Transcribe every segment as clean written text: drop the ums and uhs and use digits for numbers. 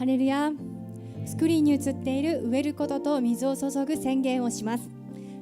ハレルヤ。スクリーンに映っている植えることと水を注ぐ宣言をします。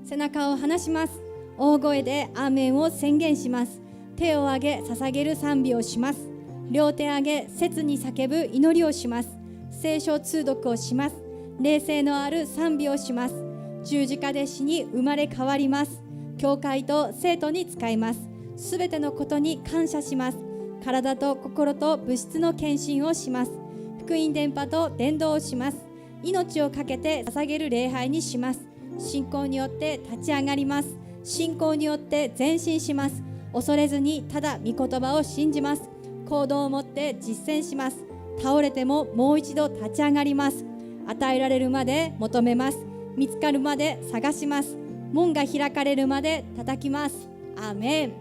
背中を離します。大声でアーメンを宣言します。手を上げ捧げる賛美をします。両手上げ切に叫ぶ祈りをします。聖書通読をします。霊性のある賛美をします。十字架で死に生まれ変わります。教会と生徒に使います。すべてのことに感謝します。体と心と物質の献身をします。福音伝播と伝道をします。命をかけて捧げる礼拝にします。信仰によって立ち上がります。信仰によって前進します。恐れずにただ御言葉を信じます。行動を持って実践します。倒れてももう一度立ち上がります。与えられるまで求めます。見つかるまで探します。門が開かれるまで叩きます。アーメン。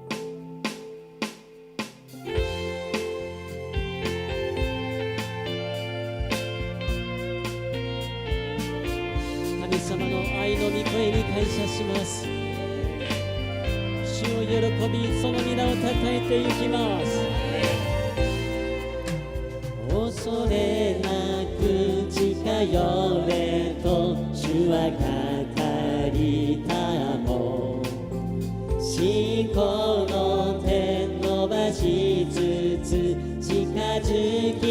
神様の愛の御声に感謝します。主を喜び、その皆をたたえていきます。恐れなく近寄れと主は語りたも、信仰の手伸ばしつつ近づき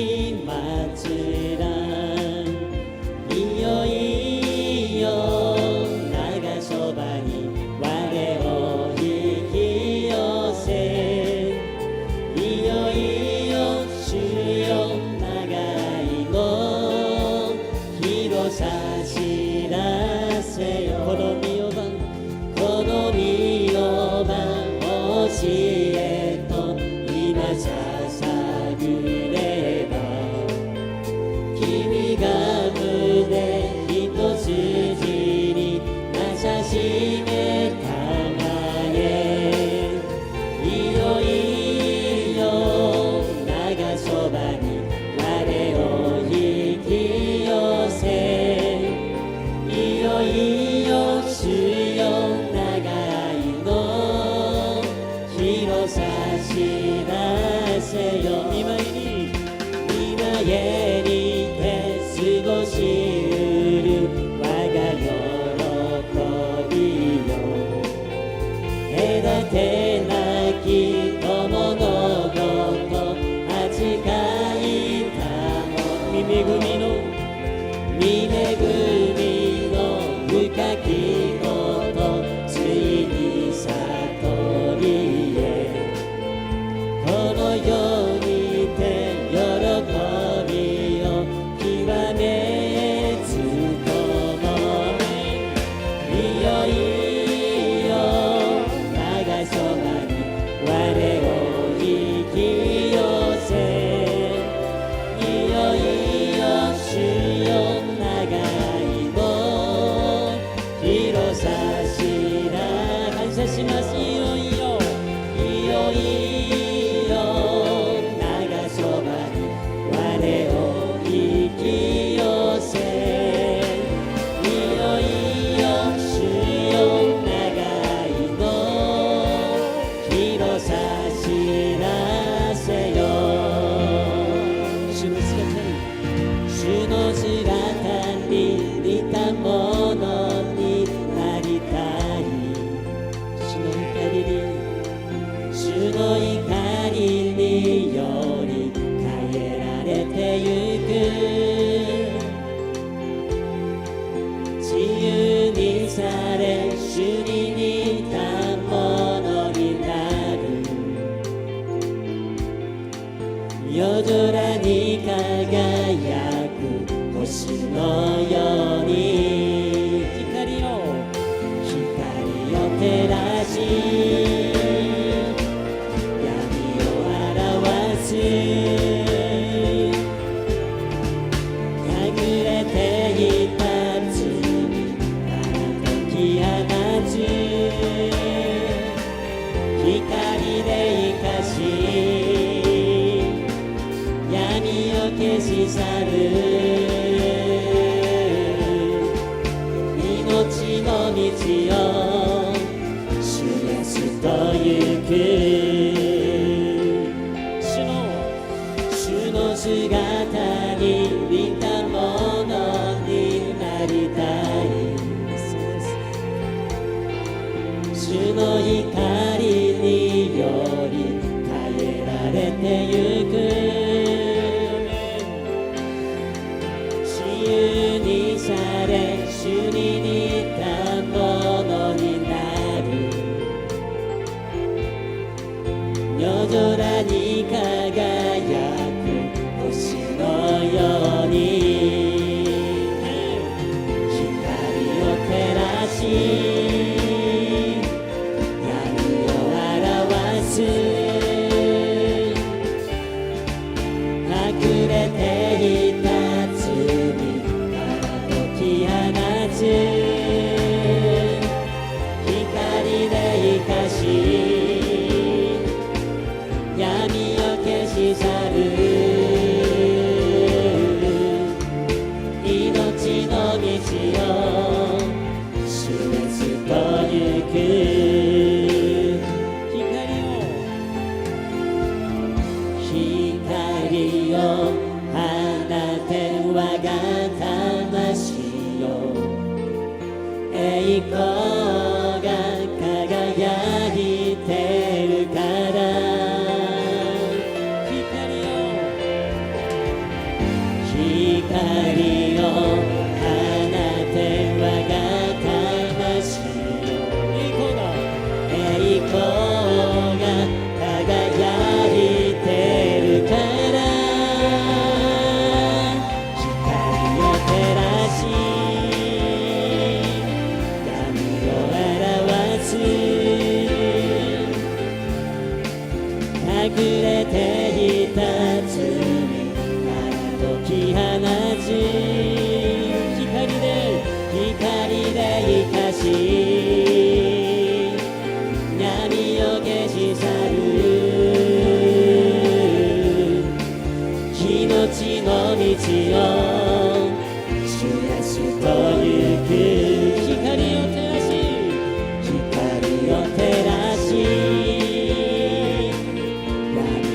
祭らん。いよいよ長そばに我を引き寄せ、いよいよ主よ長いの広さ知らせよ。この御代番、この御代番教えと今捧ぐれば、君が胸一筋になさしめたまえ、いよいよ長そばに我を引き寄せ、いよいよ主よ長いの広さ知らせよ。見舞いにて過ごしうる我が喜びよ。隔てなき友のごと扱いたも、見恵みの深きことついに悟りへ、この世にて喜びを極めつともめ、いよいよ長そばに我を引き寄せ、いよいよ主よ長いの広さ知ら感謝します。いよいよいよいよ長そばに我を引き寄せ、いよいよ主よ長いの広さ知らせよ。主の姿に似たものになりたい。主の怒りにより変えられてゆく、自由にされ主に似たものになる。夜空に輝く星のように光を照らし、闇を表す。隠れていた罪から解き放つ。光で生かし闇を消し去る。命の道を主イエスと行く。主の姿に似た主の光により変えられてゆく自由にされ主に似たものになる夜空に輝く星のように光を照らし闇を表す隠れていた罪から解き放つ光で生かし闇を消し去る命の道を主イエスと行く光を放て我が魂よ栄光が輝いてるから光を放て我が魂よ栄光が輝いてるから光を照らし闇を表す隠れていた罪解き放つ光で生かし闇を消し去る命の道を主イエスと行く光を照らし闇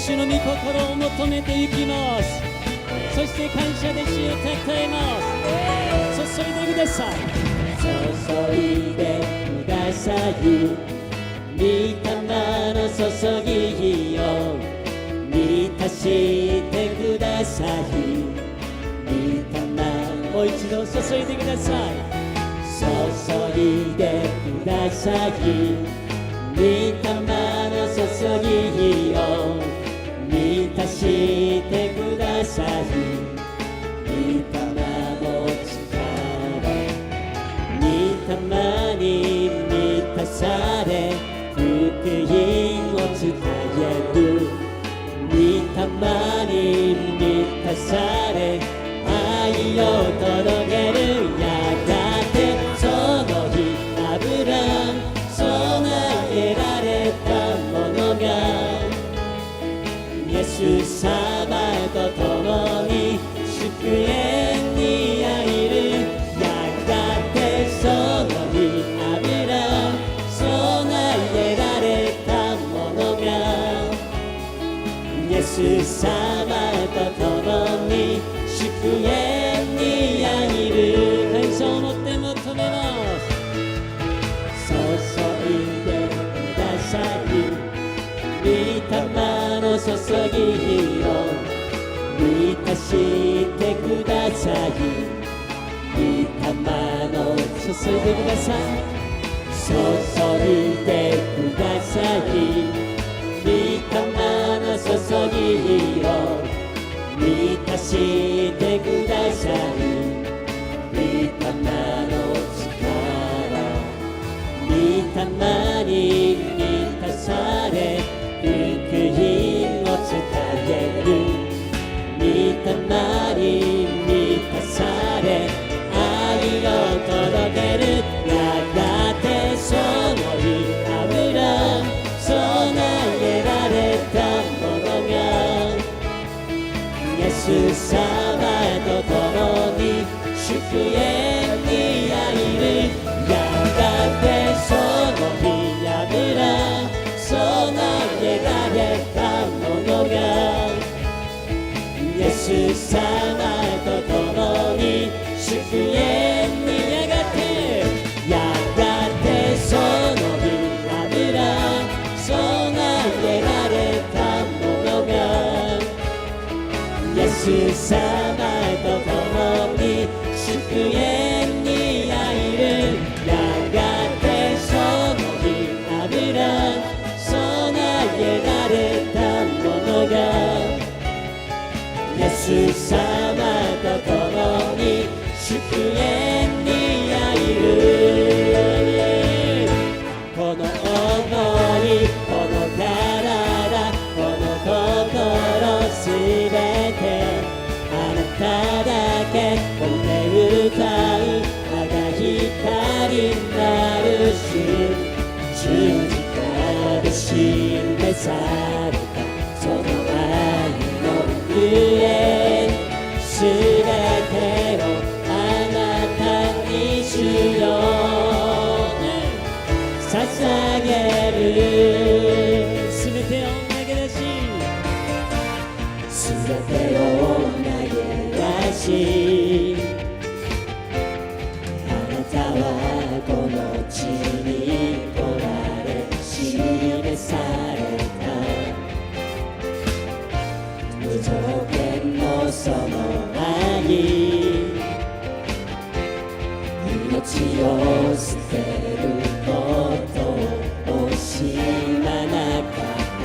主の御心を求めていきます。そして感謝で主をたたえます。注いでください。注いでください。御霊の注ぎを満たしてください。御霊、もう一度注いでください。注いでください。御霊の注ぎを満たしてください。御霊の力、御霊に満たされ福音を伝える。御霊に満たされ愛を届ける。やがてその日アブラ備えられたものがイエス様と共に祝宴に入る。やがてその日アブラ備えられたものがイエス様と共に祝宴に入る。感謝を持って求めます。注いでください。御霊の注ぎを満たしてください。御霊の注いでください。注いでください。御霊の注ぎを満たしてください。御霊の力、御霊に満たされ福音を伝える。御霊に満たされ愛を届ける。やがてその日アブラ備えられたものがイエス様と共に祝宴に入る。やがてその日アブラ備えられたものがイエス様と共に祝宴にやがてその日アブラ備えられたものがイエス様と共に祝宴に入る。やがてその日アブラ備えられたものがイエス様と共に祝宴に入る。この想い、この体、この心すべてあなただけ褒め歌う。我が光なる主、十字架で示されたその愛のゆえすべてをあなたに主よ捧げる。すべてを投げ出し、すべてを投げ出し、あなたはこの地に来られ示された無条件のその愛、命を捨てることを惜しまなかった。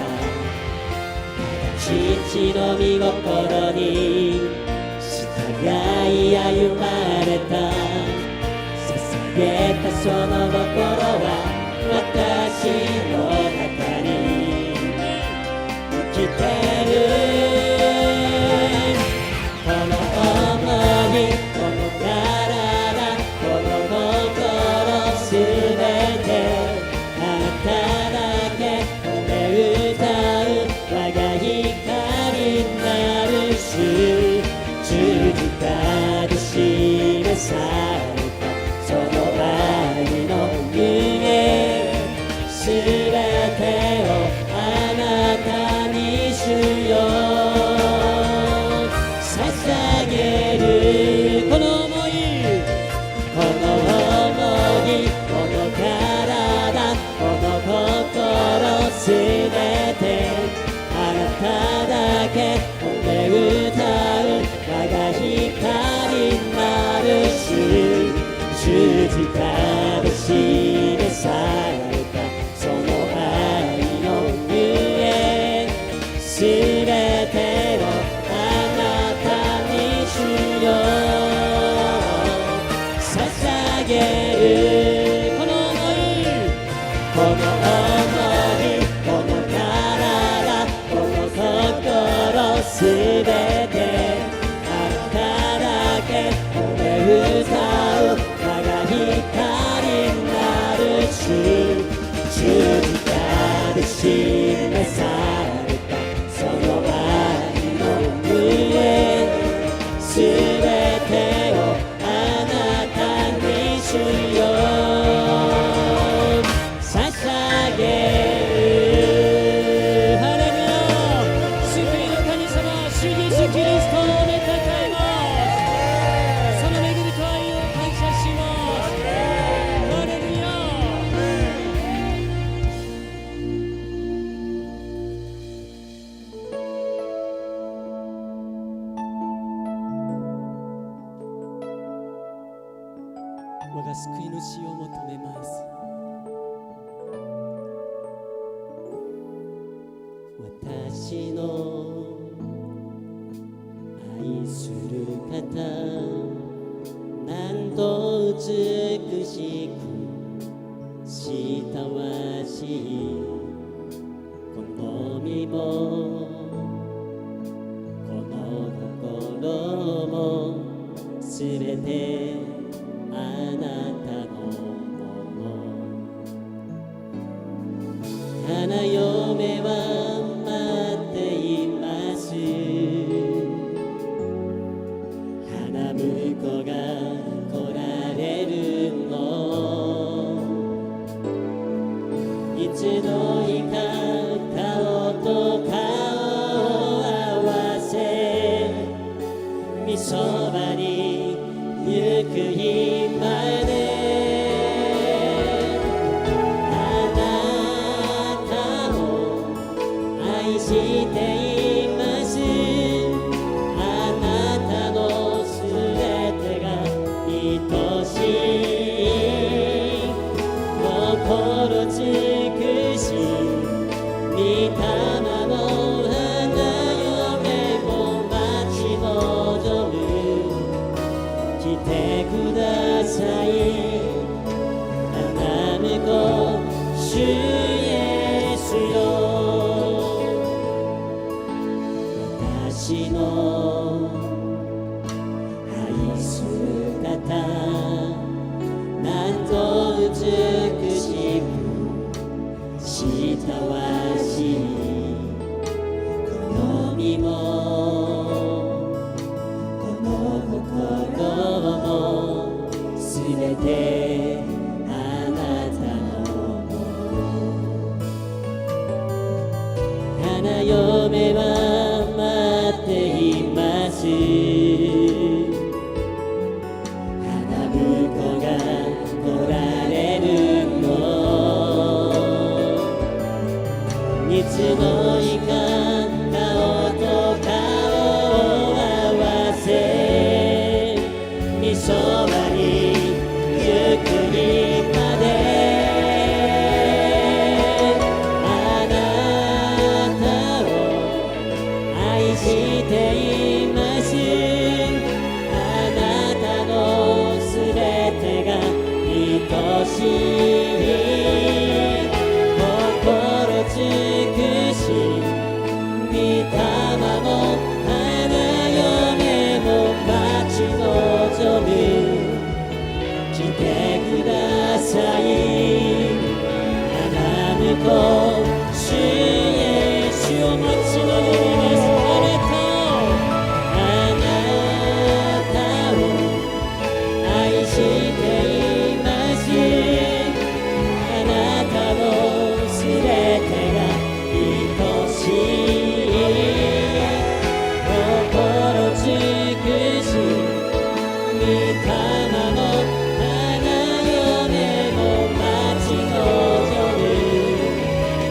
父の御心に従い歩まれた。捧げたその心は私の中に生きてる。この想い、この体、この心すべてあなただけ褒め歌う。我が光なる主、十字架で示されたその愛のゆえすべてをあなたに主すべてあなただけ褒め歌う我が光になる主十字架で示されたその愛の上すべてをあなたに主よ捧げるハレルヤ救いの神様主イエスキリストをおめたたえますその恵みと愛を感謝しますハレルヤ我が救い主を求めます私の愛する方なんと美しく親しいこの身もこの心もすべてあなたのもの花嫁は待っています花婿が来られるのいつの日か顔と顔を合わせみそばに行く日まであなたを愛していますあなたのすべてが愛しい心尽くし御霊の花嫁を待ち望む来てください花婿主イエスよ私の愛する方なんと美しく親しいこの身もこの心もすべてあなたのもの花嫁は待っています花婿が来られるのいつの日か顔と顔を合わせみそばに行く日まであなたを愛していますあなたのすべてが愛しい心尽くし御霊も花嫁も待ち望む来てください花婿主イエスを待ち望みますあなたを愛していますあなたのすべてが愛しい心尽くし御霊も花嫁も待ち望む来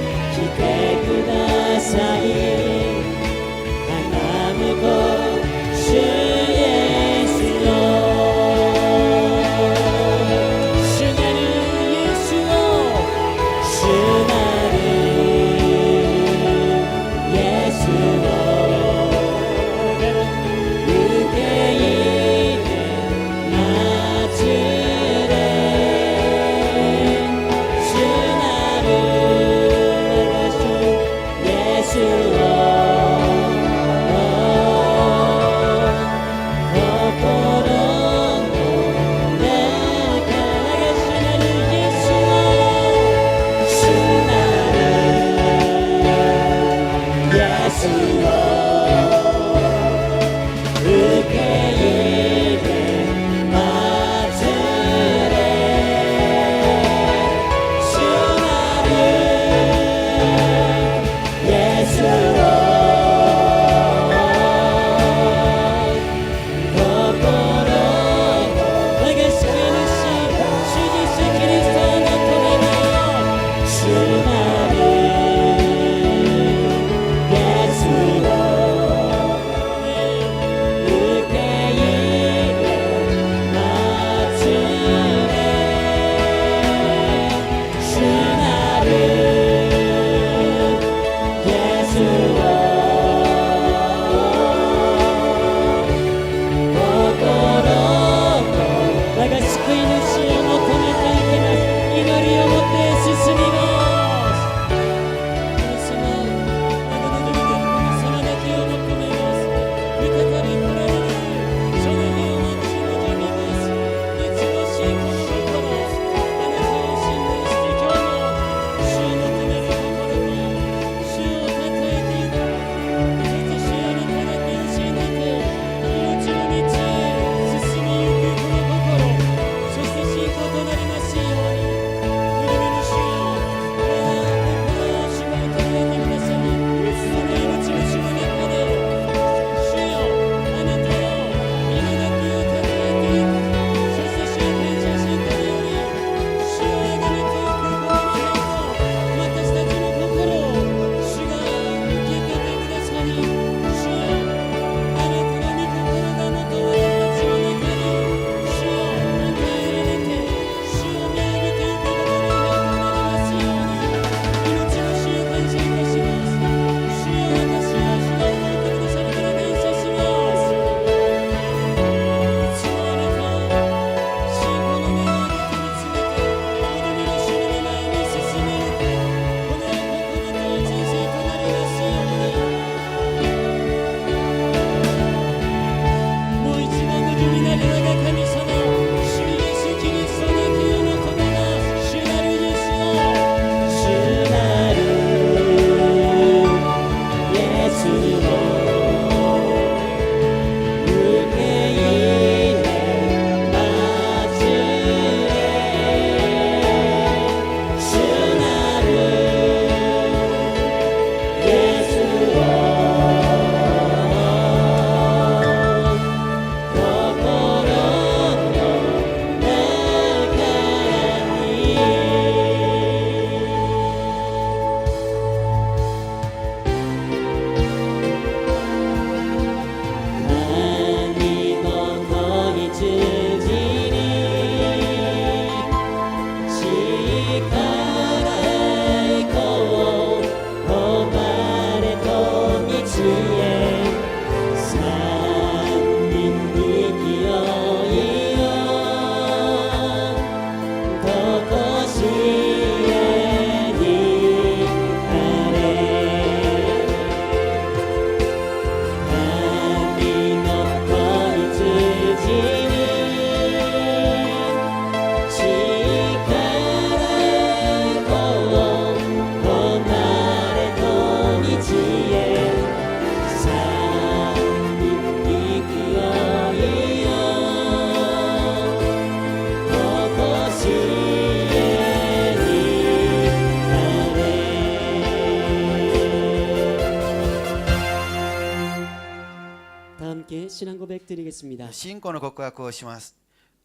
다 함께 신앙 고백 드리겠습니다. 信仰の告白をします。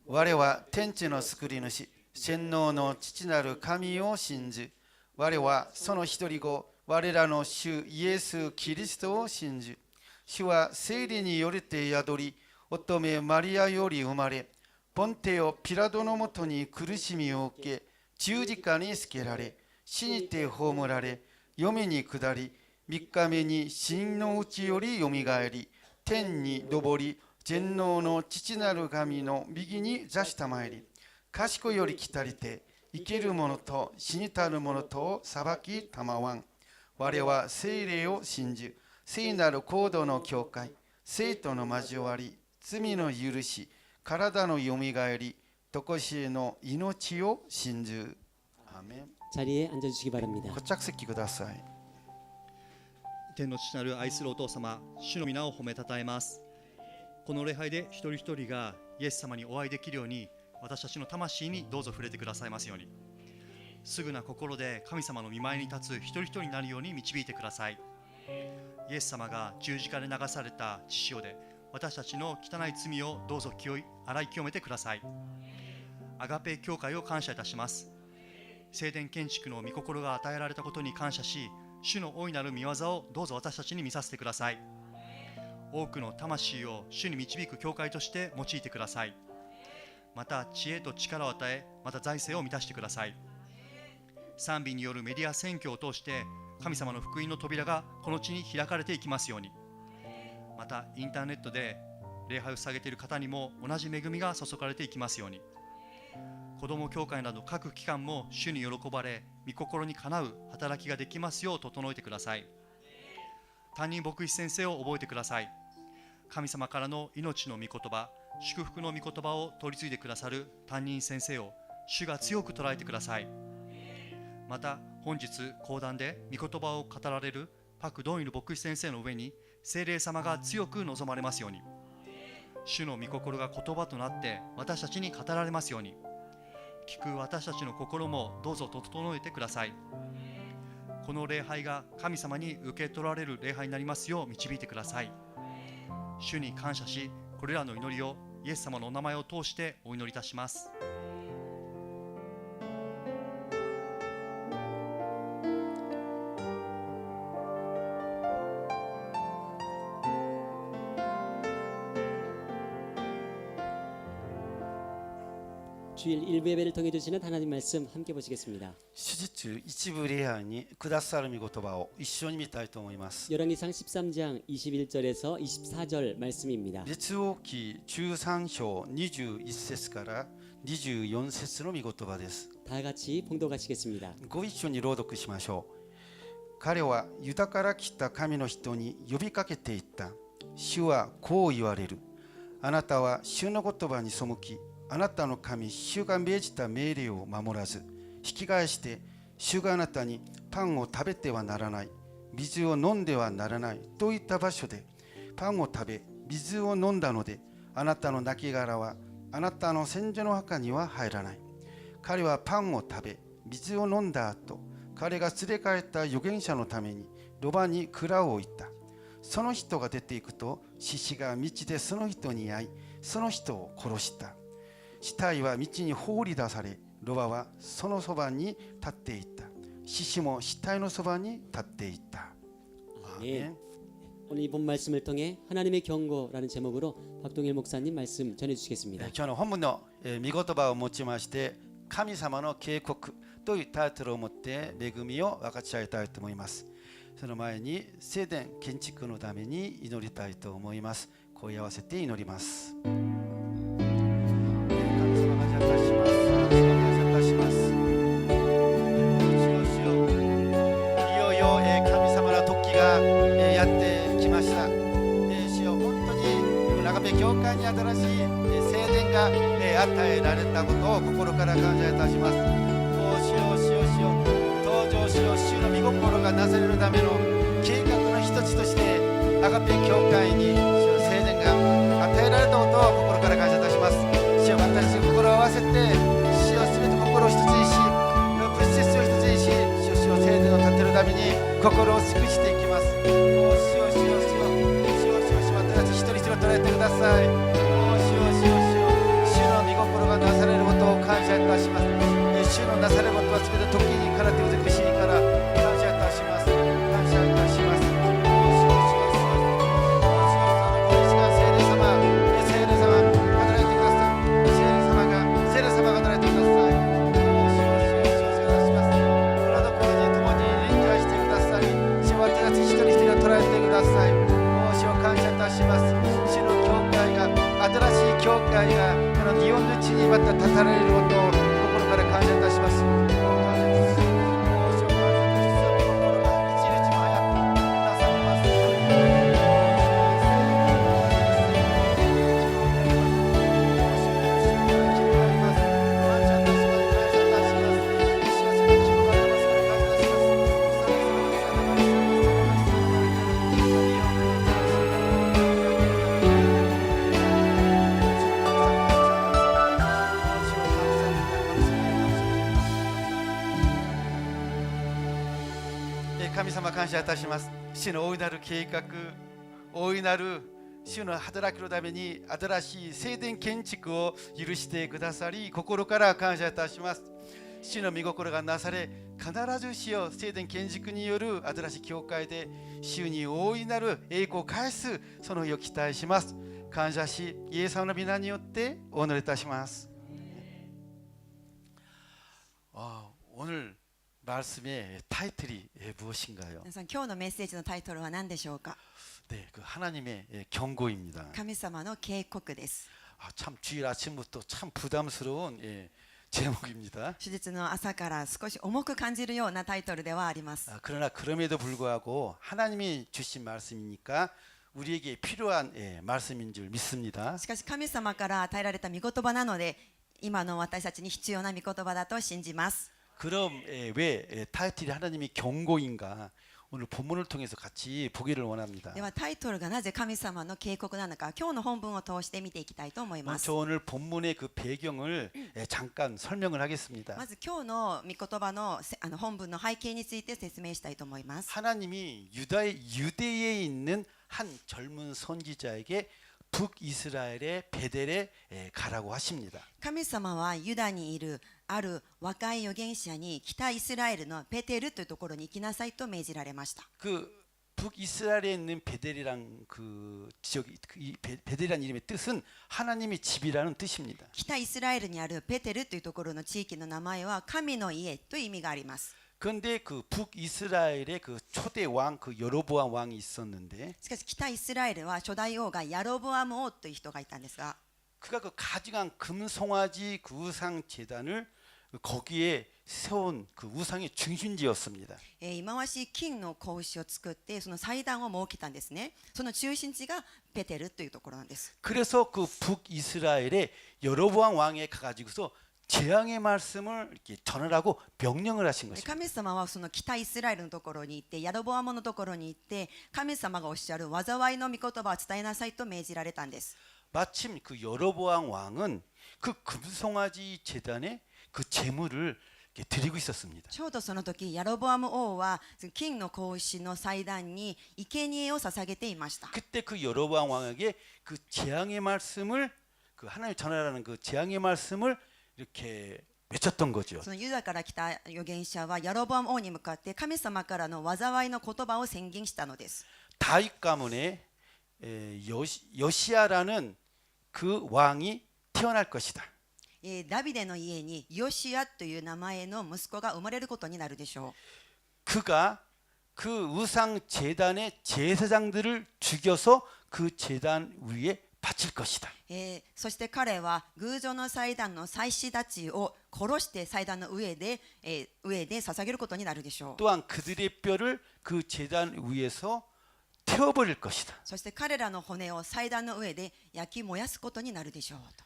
我は天地の作り主、全能の父なる神を信じ、我はその一人子、我らの主イエス・キリストを信じ、主は聖霊によりて宿り、乙女マリアより生まれ、ポンテオ・ピラドのもとに苦しみを受け、十字架につけられ、死にて葬られ、黄泉に下り、3日目に死のうちよりよみがえり、天に昇り、全能の父なる神の右に座したまえり、賢より来たりて、生ける者と死にたる者とを裁きたまわん。我は聖霊を信じ、聖なる行動の教会、聖との交わり、罪の許し、体のよみがえり、とこしえの命を信じる。アーメン。 자리에 앉아주시기 바랍니다. ご着席ください。天の父なる愛するお父様、主の皆を褒めたたえます。この礼拝で一人一人がイエス様にお会いできるように、私たちの魂にどうぞ触れてくださいますように。すぐな心で神様の御前に立つ一人一人になるように導いてください。イエス様が十字架で流された血潮で、私たちの汚い罪をどうぞ洗い清めてください。アガペ教会を感謝いたします。聖殿建築の御心が与えられたことに感謝し、主の大いなる御業をどうぞ私たちに見させてください。多くの魂を主に導く教会として用いてください。また知恵と力を与え、また財政を満たしてください。賛美によるメディア宣教を通して神様の福音の扉がこの地に開かれていきますように。またインターネットで礼拝を捧げている方にも同じ恵みが注がれていきますように。子ども教会など各機関も主に喜ばれ、御心にかなう働きができますよう整えてください。担任牧師先生を覚えてください。神様からの命の御言葉、祝福の御言葉を取り継いでくださる担任先生を主が強く捉えてください。また本日講談で御言葉を語られるパク・ドンイル牧師先生の上に聖霊様が強く望まれますように。主の御心が言葉となって私たちに語られますように。聞く私たちの心もどうぞ整えてください。この礼拝が神様に受け取られる礼拝になりますよう導いてください。主に感謝し、これらの祈りをイエス様のお名前を通してお祈りいたします。주일 일부 예배를 통해 주시는 하나님 말씀 함께 보시겠습니다. 手術一部礼拝にくださる御言葉を一緒に見たいと思います。 열왕기상 13장 21절에서 24절 말씀입니다. 列王記13章21節から24節の御言葉です。 다 같이 봉독하시겠습니다. ご一緒に朗読しましょう。彼はユダから来た神の人に呼びかけていった。主はこう言われる。あなたは主の言葉に背き、あなたの神主が命じた命令を守らず、引き返して主があなたにパンを食べてはならない、水を飲んではならないといった場所でパンを食べ水を飲んだので、あなたの亡骸はあなたの先祖の墓には入らない。彼はパンを食べ水を飲んだ後、彼が連れ帰った預言者のためにロバに蔵を置いた。その人が出ていくと、獅子が道でその人に会い、その人を殺した。死体は道に放り出され、ロバはそのそばに立っていった。獅子も死体のそばに立っていた。 네. 오늘 이본 말씀을 통해 하나님의 경고라는 제목으로 박동일 목사님 말씀 전해 주시겠습니다. 今日の本文の御言葉を持ちまして、神様の警告というタイトルを持って恵みを分かち合いたいと思います。その前に聖殿建築のために祈りたいと思います。声を合わせて祈ります。やってきました。主よ、本当に長部教会に新しい聖殿が与えられたことを心から感謝いたします。主よ、主よ、主よ、登場しよう。主の御心がなされるための計画の一つとしてアガペ教会に聖殿が与えられたことを心から感謝いたします。主よ、私たち心を合わせて、主よ、すべて心を一つにし、物質を一つにし、主よ、聖殿を建てるために心を尽くしていきます。私たち一人一人のさい。主よ主よ主よ、主の御心がなされることを感謝いたします。主のなされることはすべて時にからって美しいから感謝いたします。感謝いたします。主よ主よ主よ、この時間聖霊様、聖霊様働いてください。聖霊様が働いてください。主よ主よ主よ、感謝いたします。このところに共に臨在してくださり、主よ私たち一人一人を捉えてください。主を感謝いたします。主の教会が、新しい教会がこの日本の地にまた立たれることを心から感謝いたします。感謝いたします。主を感謝いたします。心が一日も早くなされます。神様感謝いたします。主の大いなる計画、大いなる主の働きのために新しい聖殿建築を許してくださり、心から感謝いたします。主の御心がなされ、必ず主よ聖殿建築による新しい教会で主に大いなる栄光を返すその日を期待します。感謝し、イエス様の皆によってお祈りいたします。오늘 말씀의 타이틀이 무엇인가요? 皆さん今日のメッセージのタイトルは何でしょうか。 네, 그 하나님의 경고입니다. 神様の警告です。 참 주일 아침부터 참 부담스러운 제목입니다. 手術の朝から少し重く感じるようなタイトルではあります。 그러나 그럼에도 불구하고 하나님이 주신 말씀이니까 우리에게 필요한 말씀인 줄 믿습니다. しかし神様から与えられた御言葉なので、今の私たちに必要な御言葉だと信じます。 그럼 왜 타이틀이 하나님의 경고인가? 오늘 본문을 통해서 같이 보기를 원합니다. ではタイトルがなぜ神様の警告なのか、今日の本文を通して見ていきたいと思います。 먼저 오늘 본문의 그 배경을 잠깐 설명을 하겠습니다. まず今日の御言葉の本文の背景について説明したいと思います。 하나님이 유대에 있는 한 젊은 선지자에게 북이스라엘의 베델에 가라고 하십니다. 神様はユダにいるある若い預言者に北イスラエルのベテルというところに行きなさいと命じられました。 그 북이스라엘에 있는 베델이란 그 지역이 베델이란 이름의 뜻은 하나님의 집이라는 뜻입니다. 北イスラエルにあるベテルというところの地域の名前は神の家という意味があります。 그런데 그 북이스라엘의 그 초대 왕 그 여로보암 왕이 있었는데 しかし北イスラエルは初代王がヤロボアム王という人がいたんですが、 그가 그 가증한 금송아지 그 우상 제단을 거기에 세운 그 우상의 중심지였습니다. 忌まわしい金の格子を作ってその祭壇を設けたんですね。その中心地がベテルというところなんです。 그래서 그 북이스라엘의 여로보암 왕에 가가지고서 재앙의 말씀을 이렇게 전하라고 명령을 하신 것입니다. 神様はその北イスラエルのところに行って、ヤロボアムのところに行って、神様がおっしゃる災いの御言葉を伝えなさいと命じられたんです。 마침 그 여로보암 왕은 그 금송아지 제단에 그 제물을 이렇게 드리고 있었습니다. ちょうどその時、ヤロボアム王は金の格子の祭壇に生贄を捧げていました。 그때 그 여로보암 왕에게 그 재앙의 말씀을 그 하나님 전하라는 그 재앙의 말씀을 이렇게 외쳤던 거죠. そのユダから来た預言者はヤロボアム王に向かって神様からの災いの言葉を宣言したのです。 다윗 가문에 여시아라는 그 왕이 태어날 것이다. ダビデの家にヨシアという名前の息子が生まれることになるでしょう。 그가 그 우상 제단의 제사장들을 죽여서 그 제단 위에 바칠 것이다. そして彼は偶像の祭壇の祭司たちを殺して祭壇の上で捧げることになるでしょう。 또한 그들의 뼈를 그 제단 위에서 태워버릴 것이다. そして彼らの骨を祭壇の上で焼き燃やすことになるでしょうと。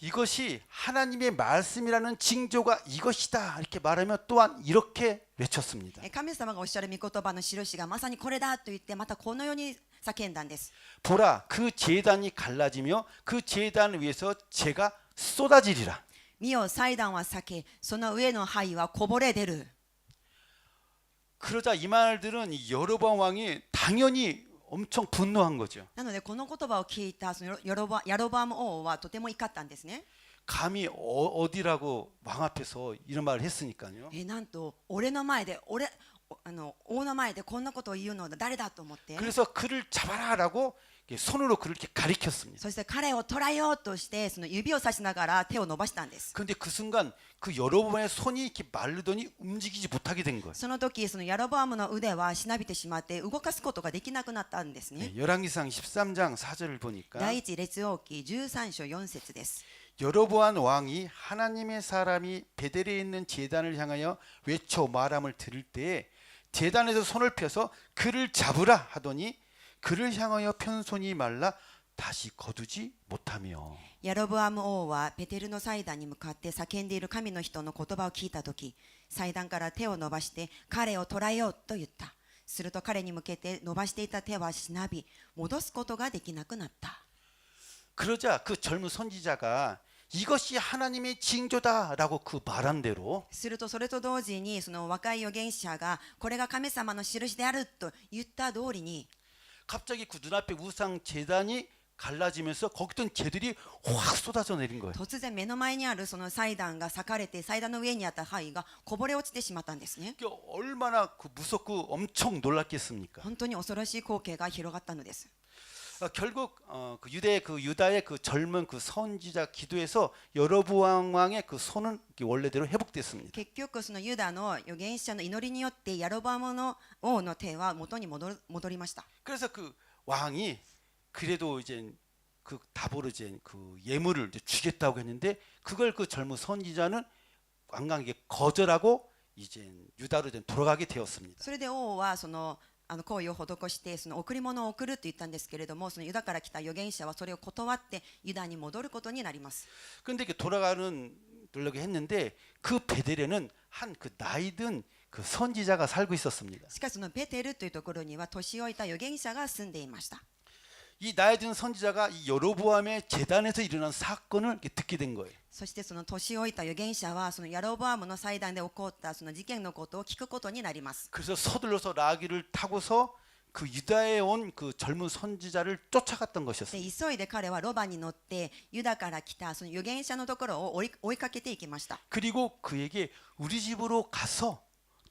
이것이 하나님의 말씀이라는 징조가 이것이다 이렇게 말하면 또한 이렇게 외쳤습니다. 神様がおっしゃる御言葉の印がまさにこれだと言ってまたこのように叫んだんです。 보라 그 제단이 갈라지며 그 제단 위에서 재가 쏟아지리라. 見よ祭壇は裂け、その上の灰はこぼれ出る。 그러자 이 말들은 여로보암 왕이 당연히 엄청 분노한 거죠. なのでこの言葉を聞いたそのヤロバーム王はとても怒ったんですね。 감히 어디라고 왕 앞에서 이런 말을 했으니까요. なんと俺の前で王の前でこんなことを言うのは誰だと思って 그래서 그를 잡아라라고 손으로 그를 이렇게 가리켰습니다. そして彼を捕らえようとしてその指をさしながら手を伸ばしたんです。 그런데 그 순간 그 여로보암의 손이 이렇게 마르더니 움직이지 못하게 된 거예요. その時そのヤロボアムの腕はしなびてしまって動かすことができなくなったんですね。 열왕기상 13장 4절을 보니까 第一列王記13章4節です。 여로보암 왕이 하나님의 사람이 베델에 있는 제단을 향하여 외쳐 말함을 들을 때에 제단에서 손을 펴서 그를 잡으라 하더니 그를 향하여 편 손이 말라 다시 거두지 못하며. ヤロボアム王はベテルの祭壇に向かって叫んでいる神の人の言葉を聞いた時、祭壇から手を伸ばして彼を捕らえようと言った。すると彼に向けて伸ばしていた手はしなび、戻すことができなくなった。 그러자 그 젊은 선지자가 이것이 하나님의 징조다라고 그 말한 대로 するとそれと同時にその若い預言者がこれが神様の印であると言った通りに 갑자기 그 눈앞에 우상 제단이 갈라지면서 거기 있던 재들이 확 쏟아져 내린 거예요. 突然目の前にあるその祭壇が裂かれて祭壇の上にあった灰がこぼれ落ちてしまったんですね。 얼마나 그 무섭고 엄청 놀랐겠습니까? 本当に恐ろしい光景が広がったのです。 결국 그 유다의 그 젊은 그 선지자 기도에서 여로보암 왕의 그 손은 원래대로 회복됐습니다. 結局そのユダの預言者の祈りによってヤロボアムの王の手は元に戻りました。 그래서 그 왕이 그래도 이제 그 답으로 이제 그 예물을 이제 주겠다고 했는데 그걸 그 젊은 선지자는 완강하게 거절하고 이제 유다로 이제 돌아가게 되었습니다. それで王はその行為を施してその贈り物を送ると言ったんですけれども、そのユダから来た預言者はそれを断ってユダに戻ることになります。 그런데 돌아가려고 했는데 그 베델에는 한 그 나이든 그 선지자가 살고 있었습니다. しかしそのベテルというところには年老いた預言者が住んでいました。 이 나이든 선지자가 이 여로보암의 제단에서 일어난 사건을 이렇게 듣게 된 거예요. そしてその年老いた預言者はそのヤロボアムの祭壇で起こったその事件のことを聞くことになります。 그래서 서둘러서 라기를 타고서 그 유다에 온 그 젊은 선지자를 쫓아갔던 で 것이었습니다. 急いで彼はロバに乗ってユダから来たその預言者のところを追いかけていきました。 그리고 그에게 우리 집으로 가서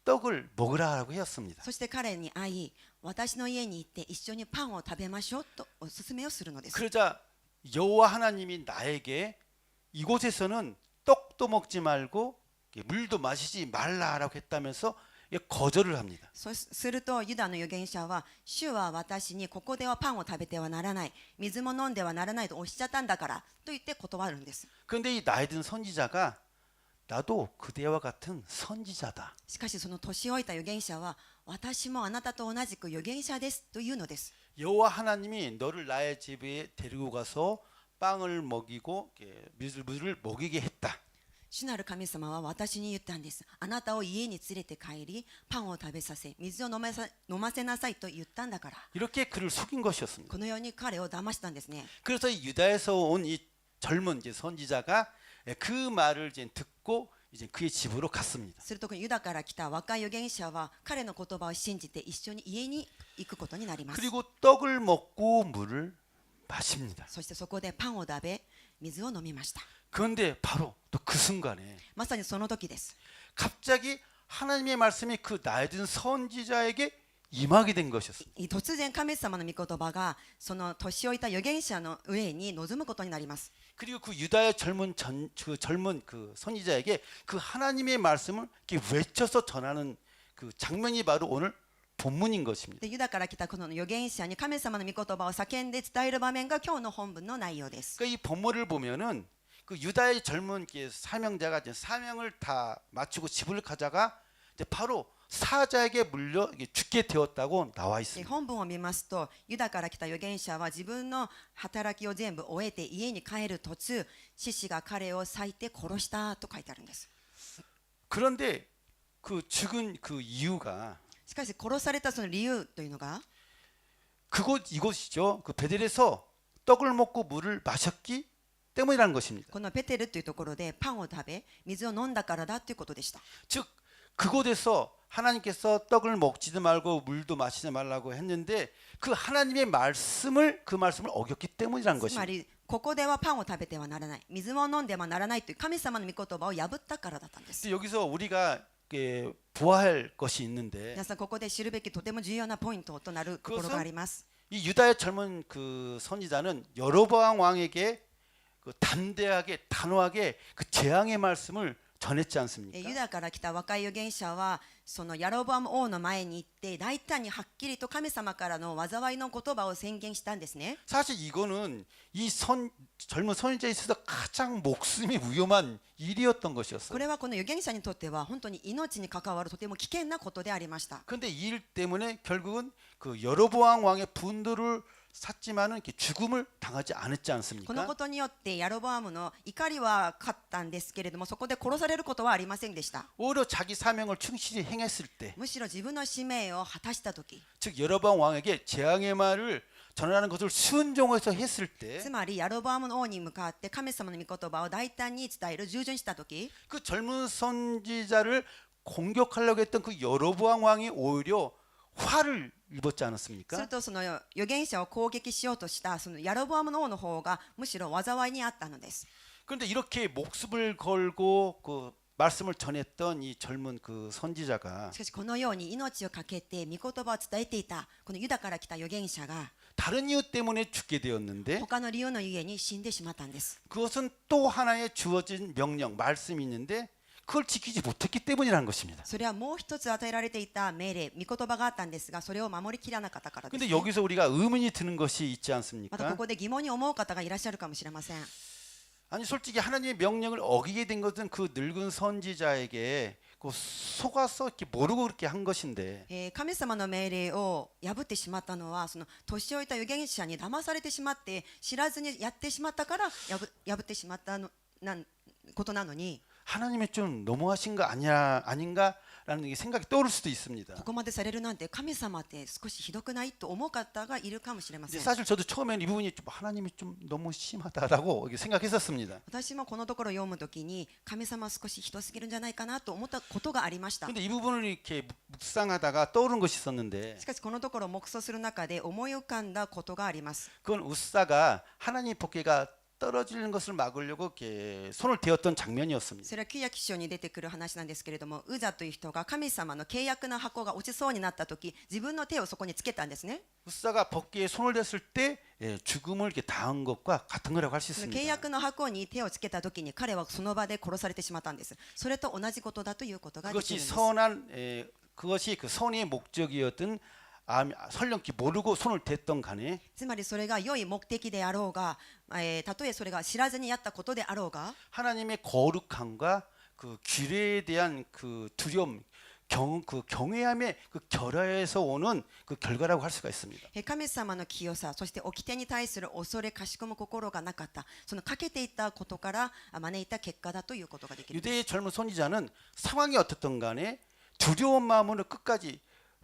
떡을 먹으라고 했습니다. そして彼に会い、私の家に行って一緒にパンを食べましょうとお勧めをするのです。 그러자 여호와 하나님이 나에게 이곳에서는 떡도 먹지 말고 물도 마시지 말라라고 했다면서 거절을 합니다. そうするとユダの預言者は、主は私にここではパンを食べてはならない、水も飲んではならないとおっしゃったんだからと言って断るんです。 그런데 이 나이 든 선지자가 나도 그대와 같은 선지자다. しかしその年老いた預言者は、私もあなたと同じく預言者ですというのです。 여호와 하나님이 너를 나의 집에 데리고 가서 빵을 먹이고 물을 먹이게 했다. 主なる神様は私に言ったんです。あなたを家に連れて帰り、パンを食べさせ、水を飲ませなさいと言ったんだから。 이렇게 그를 속인 것이었습니다. このように彼を騙したんですね。 그래서 이 유다에서 온 이 젊은 이제 선지자가 그 말을 이제 듣고 이제 그의 집으로 갔습니다. するとユダから来た若い預言者は彼の言葉を信じて一緒に家に行くことになります。 그리고 떡을 먹고 물을 마십니다. そしてそこでパンを食べ、水を飲みました。 그런데 바로 또 그 순간에 まさにその時です。 갑자기 하나님의 말씀이 그 나이 든 선지자에게 임하게 된 것이었습니다. 突然神様の御言葉がその年老いた預言者の上に臨むことになります。 그리고 그 유다의 젊은 그 선지자에게 그 하나님의 말씀을 이렇게 외쳐서 전하는 그 장면이 바로 오늘 본문인 것입니다. でユダから来たこの預言者に神様の御言葉を叫んで伝える場面が今日の本文の内容です。 그러니까 이 본문을 보면은 그 유다의 젊은 사명자가 이제 사명을 다 마치고 집을 가다가 이제 바로 사자에게 물려 죽게 되었다고 나와 で 있습니다. 本文を見ますと、ユダから来た預言者は自分の働きを全部終えて家に帰る途中、獅子が彼を裂いて殺したと書いてあるんです。 그런데 그 죽은 그 이유가 しかし殺されたその理由というのが、 이곳이죠. 그 베델에서 떡을 먹고 물을 마셨기 때문이라는 것입니다. このペテルというところでパンを食べ水を飲んだからだということでした。 즉 그곳에서 하나님께서 떡을 먹지도 말고 물도 마시지 말라고 했는데 그 하나님의 말씀을 그 말씀을 어겼기 때문이라는 つま 것입니다. りここではパンを食べてはならない、水も飲んではならないという神様の御言葉を破ったからだったんです。 근데 여기서 우리가 보아할 것이 있는데 皆さんここで知るべきとても重要なポイントとなるところがあります。 이 유다의 젊은 그 선지자는 여로보암 왕에게 그 담대하게 단호하게 그 재앙의 말씀을 전했지 ユ 않습니까? ダから来た若い預言者はそのヤロボアム王の前に行って大胆にはっきりと神様からの災いの言葉を宣言したんですね。 사실 이거는 이 젊은 선지자에 있어서 가장 목숨이 위험한 일이었던 こ 것이었어요. れはこの預言者にとっては本当に命に関わるとても危険なことでありました。 그런데 이 일 때문에 결국은 그 여로보암 왕의 분노를 샀지만은 이렇게 죽음을 당하지 않았지 この 않습니까? ことによってヤロボアムの怒りは勝ったんですけれども、そこで殺されることはありませんでした。 오히려 자기 사명을 충실히 행했을 때, むしろ自分の使命を果たした時、 즉 여로보암 왕에게 재앙의 말을 전하는 것을 순종해서 했을 つ 때, まりヤロボアムの王に向かって神様の御言葉を大胆に伝える従順した時、 그 젊은 선지자를 공격하려고 했던 그 여로보암 왕이 오히려 화를 입었지 する 않았습니까? とその預言者を攻撃しようとしたそのヤロボアムの王の方がむしろ災いにあったのです。 그런데 이렇게 목숨을 걸고 그 말씀을 전했던 이 젊은 그 선지자가 しかしこのように命を懸けて御言葉を伝えていたこのユダから来た預言者が 다른 이유 때문에 죽게 되었는데 他の理由のゆえに死んでしまったんです。 그것은 또 하나의 주어진 명령, 말씀이 있는데 그걸 지키지 못했기 때문이라는 것입니다. それはもう一つ与えられていた命令、御言葉があったんですが、それを守りきらなかったからです、 근데 ね。 여기서 우리가 의문이 드는 것이 있지 またこ 않습니까? こで疑問に思う方がいらっしゃるかもしれません。 아니 솔직히 하나님의 명령을 어기게 된 것은 그 늙은 선지자에게 그 속아서 이렇게 모르고 그렇게 한 것인데 神様の命令を破ってしまったのはその年老いた預言者に騙されてしまって知らずにやってしまったから破ってしまったことなのに 하나님이 좀 너무하신 거 아닌가라는 생각이 떠오를 수도 있습니다. ここまでされるなんて神様って少しひどくないと思う方がいるかもしれませ 이제 ん。 사실 저도 처음에는 이 부분이 좀 하나님이 좀 너무 심하다라고 이렇게 생각했었습니다. 私もこのところを読むときに神様は少しひどすぎるんじゃないかなと思ったことがありました。 근데 이 부분을 이렇게 묵상하다가 떠오른 것이 있었는데 しかしこのところ黙想する中で思い浮かんだことがあります。 그건 우사가 하나님 복궤가 떨어지는 것을 막으려고 이렇게 손을 대었던 장면이었습니다. それは旧約書に出てくる話なんですけれども、ウザという人が神様の契約の箱が落ちそうになった時、自分の手をそこにつけたんですね。 우사가 복궤에 손을 댔을 때 죽음을 이렇게 당한 것과 같은 거라고 할 수 その 있습니다. 契約の箱に手をつけた時に彼はその場で殺されてしまったんです。それと同じことだということができ 그것이 るんです。 선한 그것이 그 선의 목적이었던 설령키 모르고 손을 댔던 간에 つまりそれが良い目的であろうが、たとえそれが知らずにやったことであろうが、 하나님의 거룩함과 그 규례에 대한 그 두려움, 그 경외함의 그 결여에서 오는 그 결과라고 할 수가 있습니다. 神様の清さ、そして掟に対する恐れかしこむ心がなかった、そのかけていたことから招いた結果だということができるんです。 유대의 젊은 선지자는 상황이 어떻든 간에 두려운 마음으로 끝까지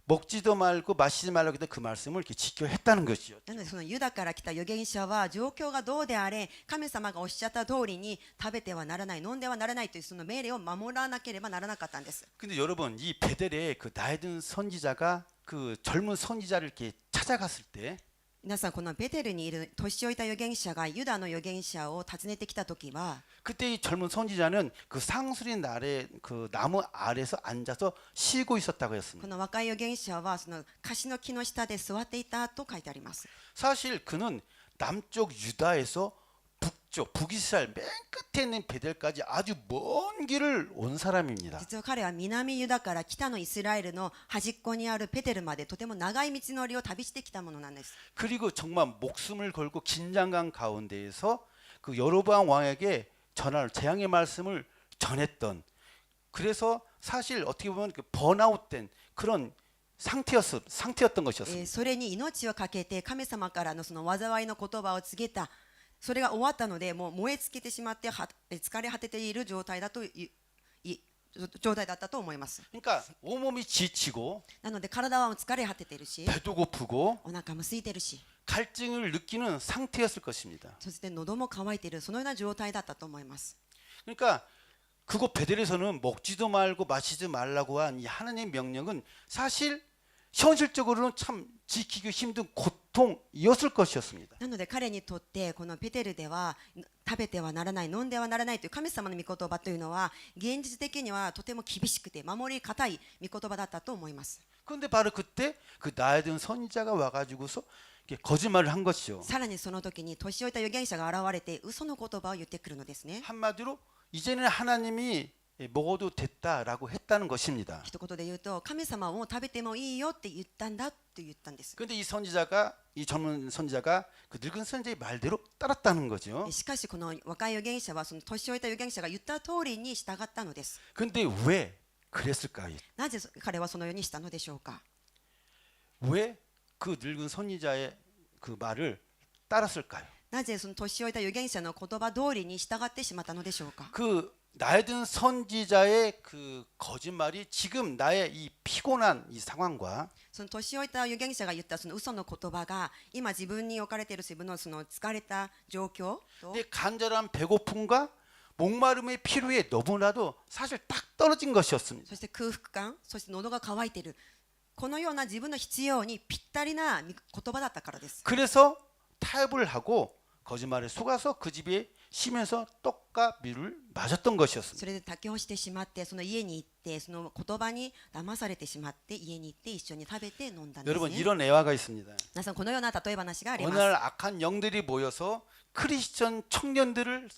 먹지도 말고 마시지 말라고 했던 그 말씀을 이렇게 지켜 했다는 것이죠. なのでそのユダから来た預言者は状況がどうであれ神様がおっしゃった通りに食べてはならない飲んではならないというその命令を守らなければならなかったんです。 근데 여러분 이 베델의 그 나이 든 선지자가 그 젊은 선지자를 이렇게 찾아갔을 때 皆さんこのベテルにいる年老いた預言者がユダの預言者を訪ねてきた時は 그때 이 젊은 선지자는 그 상수리 아래 그 나무 아래서 앉아서 쉬고 있었다고 こ 했습니다. の若い預言者はその樫の木の下で座っていたと書いてあります。 사실 그는 남쪽 유다에서 북쪽 북이스라엘 맨 끝에 있는 베델까지 아주 먼 길을 온 사람입니다. 実は彼は南ユダから北のイスラエルの端っこにあるベテルまでとても長い道のりを旅してきたものなんです。 그리고 정말 목숨을 걸고 긴장감 가운데에서 그 여로보암 왕에게 전할 재앙의 말씀을 전했던 그래서 사실 어떻게 보면 그 번아웃된 그런 상태였던 것이었습니다. それに命を懸けて神様からのその災いの言葉を告げた。それが終わったのでもう燃え尽きてしまって疲れ果てている状態だったと思います。 그러니까 온몸이 지치고 なので体は疲れ果てているし 배도 고프고 お腹も空いてるし 갈증을 느끼는 상태였을 것입니다. そして喉も渇いているそのような状態だったと思います。 그러니까 그거 베델에서는 먹지도 말고 마시지 말라고 한 이 하나님의 명령은 사실 현실적으로는 참 지키기 힘든 고통이었을 것이었습니다. なので彼にとってこのペテルでは食べてはならない飲んではならないという神様の御言葉というのは現実的にはとても厳しくて守り堅い御言葉だったと思います。 그런데 바로 그때 그 나에 든 선지자가 와가지고서 이렇게 거짓말을 한 것이죠. さらにその時に年老いた預言者が現れて嘘の言葉を言ってくるのですね。 한마디로 이제는 하나님이 먹어도 됐다라고 했다는 것입니다. 一言で言うと神様はもう食べてもいいよって言ったんだと言ったんです。 그런데 이 젊은 선지자가 그 늙은 선지자의 말대로 따랐다는 거죠. しかしこの若い預言者はその年老いた預言者が言った通りに従ったのです。 그런데 왜 그랬을까요? なぜ彼はそのようにしたのでしょうか。 왜 그 늙은 선지자의 그 말을 따랐을까요? なぜその年老いた預言者の言葉通りに従ってしまったのでしょうか。 그 나에 든 선지자의 그 거짓말이 지금 나의 이 피곤한 이 상황과 その年老いた預言者が言ったその嘘の言葉が今自分に置かれている自分のその疲れた状況と 내 간절한 배고픔과 목마름의 필요에 너무나도 사실 딱 떨어진 것이었습니다. そして空腹感そして喉が渇いているこのような自分の必要にぴったりな言葉だったからです。 그래서 타협을 하고 거짓말에 속아서 그 집에 쉬면서 떡과 밀을 맞았던 것이었습니다. それで妥協してしまってその家に行ってその言葉に騙されてしまって家に行って一緒に食べて飲んだんです 여러분 ね。 이런 애화가 있습니다. 皆さんこのような例え話があり 어느 ます。 날 악한 영들이 모여서 크리스천 청년들을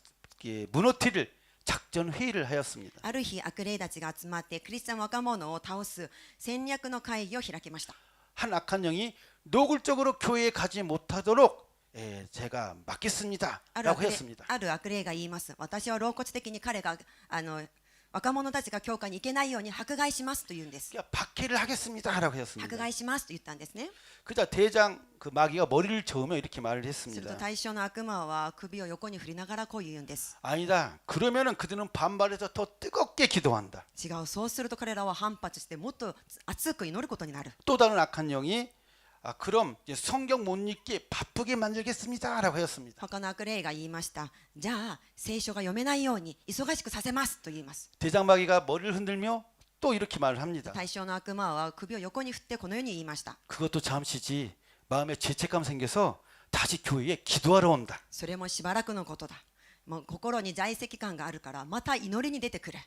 무너뜨릴 작전 회의를 하였습니다. ある日悪霊たちが集まってクリスチャン若者を倒す戦略の会議を開きました。 한 악한 영이 노골적으로 교회에 가지 못하도록 제가 막겠습니다. ある 라고 悪霊 했습니다. ある悪霊が言います。私は露骨的に彼が若者たちが教会に行けないように迫害しますと言うんです。 그러니까 박해를 하겠습니다. 라고 迫 했습니다. 害しますと言ったんですね。 그자 대장 그 마귀가 머리를 저으며 이렇게 말을 すると 했습니다. 対象の悪魔は首を横に振りながらこう言うんです。 아니다. 그러면은 그들은 반발해서 더 뜨겁게 기도한다. 違う、そうすると彼らは反発してもっと熱く祈ることになる。 또 다른 악한 영이 그럼 이제 성경 못 읽게 바쁘게 만들겠습니다. 라고 했습니다. 他の悪霊が言いました。じゃあ聖書が読めないように忙しくさせますと言います。 대장 마귀가 머리를 흔들며 또 이렇게 말을 합니다. 対象の悪魔は首を横に振ってこのように言いました。 그것도 잠시지 마음에 죄책감 생겨서 다시 교회에 기도하러 온다. それもしばらくのことだ。もう心に在籍感があるからまた祈りに出てくる。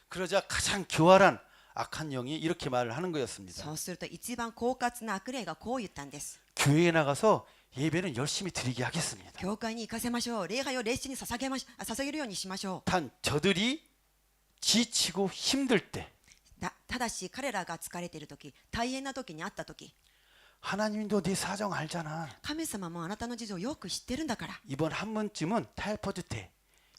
그러자 가장 교활한 악한 영이 이렇게 말을 하는 거였습니다. そうすると一番狡猾な悪霊がこう言ったんです。 교회에 나가서 예배는 열심히 드리게 하겠습니다. 教会に行かせましょう。礼拝を熱心に捧げるようにしましょ 단 저들이 지치고 힘들 때 う。ただし彼らが疲れている時、大変な時にあった時、 하나님도 네 사정 알잖아. 神様もあなたの事情をよく知ってるんだから、 이번 한 번쯤은 타협해도 돼.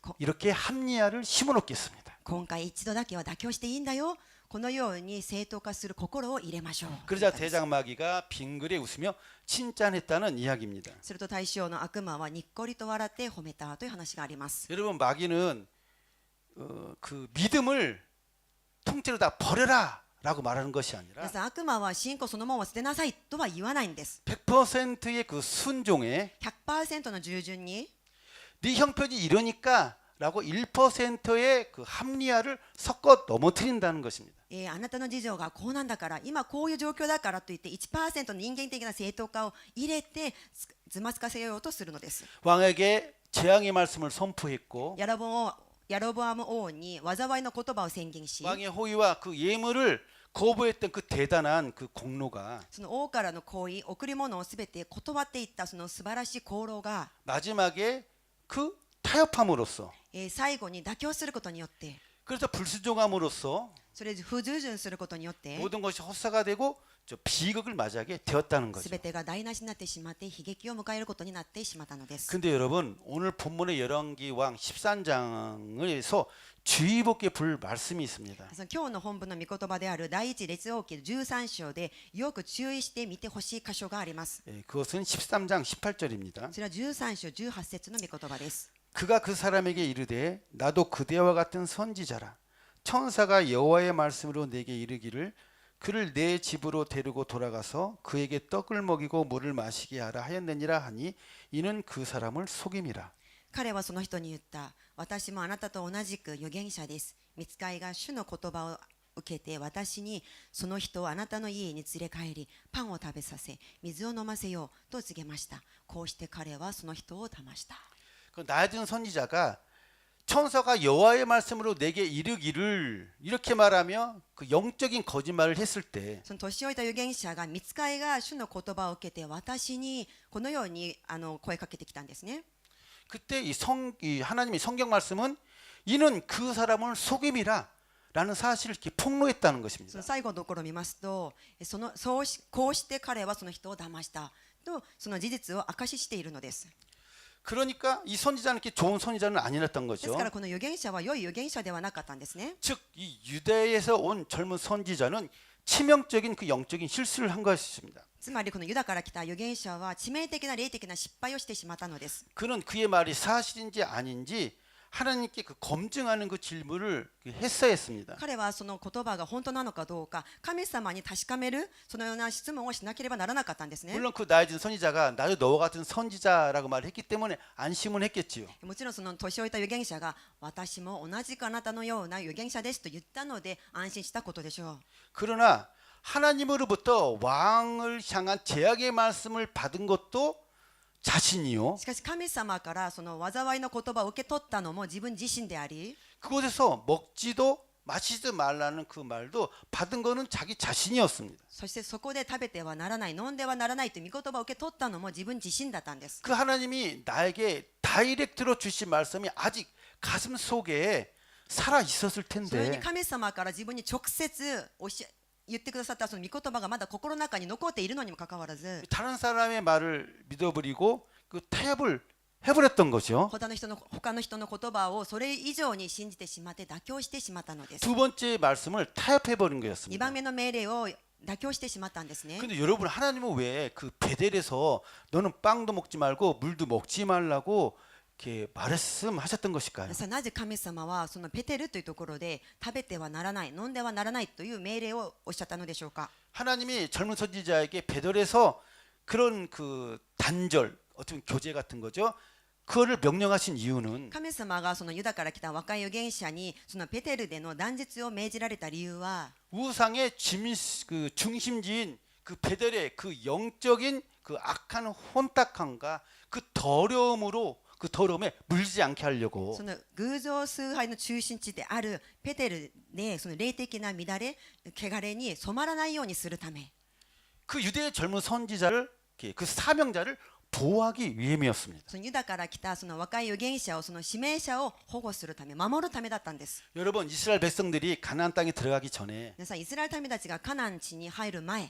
거- 이렇게 합리화를 심어놓겠습니다. 今回一度だけは妥協していいんだよ。このように正当化する心を入れましょう。 그러자 대장 마귀가 빙그레 웃으며 칭찬했다는 이야기입니다. すると大将の悪魔はにっこりと笑って褒めたという話があります。 여러분 마귀는 그 믿음을 통째로 다 버려라 라고 말하는 것이 皆 아니라 さん悪魔は信仰そのものを捨てなさいとは言わないんです。 100%의 그 순종에 100% の従順に 네 형편이 이러니까 라고 1%의 그 합리화를 섞어 넘어뜨린다는 것입니다. あなたの事情がこうなんだから今こういう状況だからといって 1% の人間的な正当化を入れてずまつかせようとするのです。 왕에게 재앙의 말씀을 선포했고 ヤロボアム王に災いの言葉を宣言し、 왕의 호의와 그 예물을 거부했던 그 대단한 그 공로가 その王からの行為贈り物をすべて断っていったその素晴らしい功労が、 마지막에 그 타협함으로써 最後に妥協することによって、 그래서 불순종함으로써 それで不従順することによって 모든 것이 헛사가 되고 저 비극을 맞이하게 되었다는 す 거죠. べてが台無しになってしまって悲劇を迎えることになってしまったのです。 근데 여러분 오늘 본문의 열왕기왕 13장에서 주의 깊게 볼 말씀이 있습니다. 今日の本文の御言葉である第一列王記13章でよく注意して見てほしい箇所があります。 그것은 13장 18절입니다. それは13章18節の御言葉です。 그가 그 사람에게 이르되 나도 그대와 같은 선지자라 천사가 여호와의 말씀으로 내게 이르기를 그를 내 집으로 데리고 돌아가서 그에게 떡을 먹이고 물을 마시게 하라 하였느니라 하니 이는 그 사람을 속임이라. 彼はその人に言った。私もあなたと同じく預言者です。御使いが主の言葉を受けて私にその人をあなたの家に連れ帰りパンを食べさせ水を飲ませようと告げました。こうして彼はその人を騙した。 그 나아진 선지자가 천사가 여호와의 말씀으로 내게 이르기를 이렇게 말하며 그 영적인 거짓말을 했을 때 その年老いた預言者が御使いが主の言葉を受けて私にこのように声かけてきたんですね。 그때 이 하나님의 성경 말씀은 이는 그 사람을 속임이라 라는 사실을 이렇게 폭로했다는 そ 것입니다. の最後のところを見ますとこうして彼はその人を騙したとその事実を証ししているのです。 그러니까 이 선지자는 이렇게 좋은 선지자는 아니었던 です 거죠. からこの預言者は良い預言者ではなかったんですね。 즉 이 유대에서 온 젊은 선지자는 치명적인 그 영적인 실수를 한 것입니다. つまりこのユダから来た預言者は致命的な霊的な失敗をしてしまったのです。 그는 그의 말이 사실인지 아닌지 하나님께 그 검증하는 그 질문을 했어야 했습니다. 彼はその言葉が本当なのかどうか神様に確かめるそのような質問をしなければならなかったんですね。 물론 그 나이든 선지자가 나도 너와 같은 선지자라고 말했기 때문에 안심은 했겠지요. もちろんその年老いた預言者が私も同じくあなたのような預言者ですと言ったので安心したことでしょう。 그러나 하나님으로부터 왕을 향한 제약의 말씀을 받은 것도 자신이요. しかし神様からその災いの言葉を受け取ったのも自分自身であり 그곳에서 먹지도 마시지 말라는 그 말도 받은 거는 자기 자신이었습니다. そしてそこで食べてはならない飲んではならないという御言葉を受け取ったのも自分自身だったんです。 그 하나님이 나에게 다이렉트로 주신 말씀이 아직 가슴 속에 살아 있었을 それに 텐데 神様から自分に直接言ってくださったその御言葉がまだ心の中に残っているのにもかかわらず 다른 사람의 말을 믿어버리고 그 타협을 해버렸던 거죠. 他の人の言葉をそれ以上に信じてしまって妥協してしまったのです。 두 번째 말씀을 타협해버린 2 거였습니다. 番目の命令を妥協してしまったんですね。 근데 여러분 하나님은 왜 그 베델에서 너는 빵도 먹지 말고 물도 먹지 말라고 이렇게 말씀하셨던 것일까요? さあなぜ神様はそのペテルというところで食べてはならない飲んではならないという命令をおっしゃったのでしょうか。 하나님이 젊은 선지자에게 베델에서 그런 그 단절 어떤 교제 같은 거죠. 그거를 명령하신 이유는 神様がそのユダから来た若い預言者にそのペテルでの断絶を命じられた理由は 우상의 그 중심지인 그 베델의 그 영적인 그 악한 혼탁함과 그 더러움으로 그 더러움에 물지 않게 하려고 その偶像崇拝の中心地であるペテルでその霊的な乱れ汚れに染まらないようにするため 그 유대의 젊은 선지자를 그 사명자를 보호하기 위함이었습니다. そのユダから来たその若い預言者をその指名者を保護するため守るためだったんです。 여러분 이스라엘 백성들이 가나안 땅에 들어가기 전에 皆さんイスラエル民たちがカナン地に入る前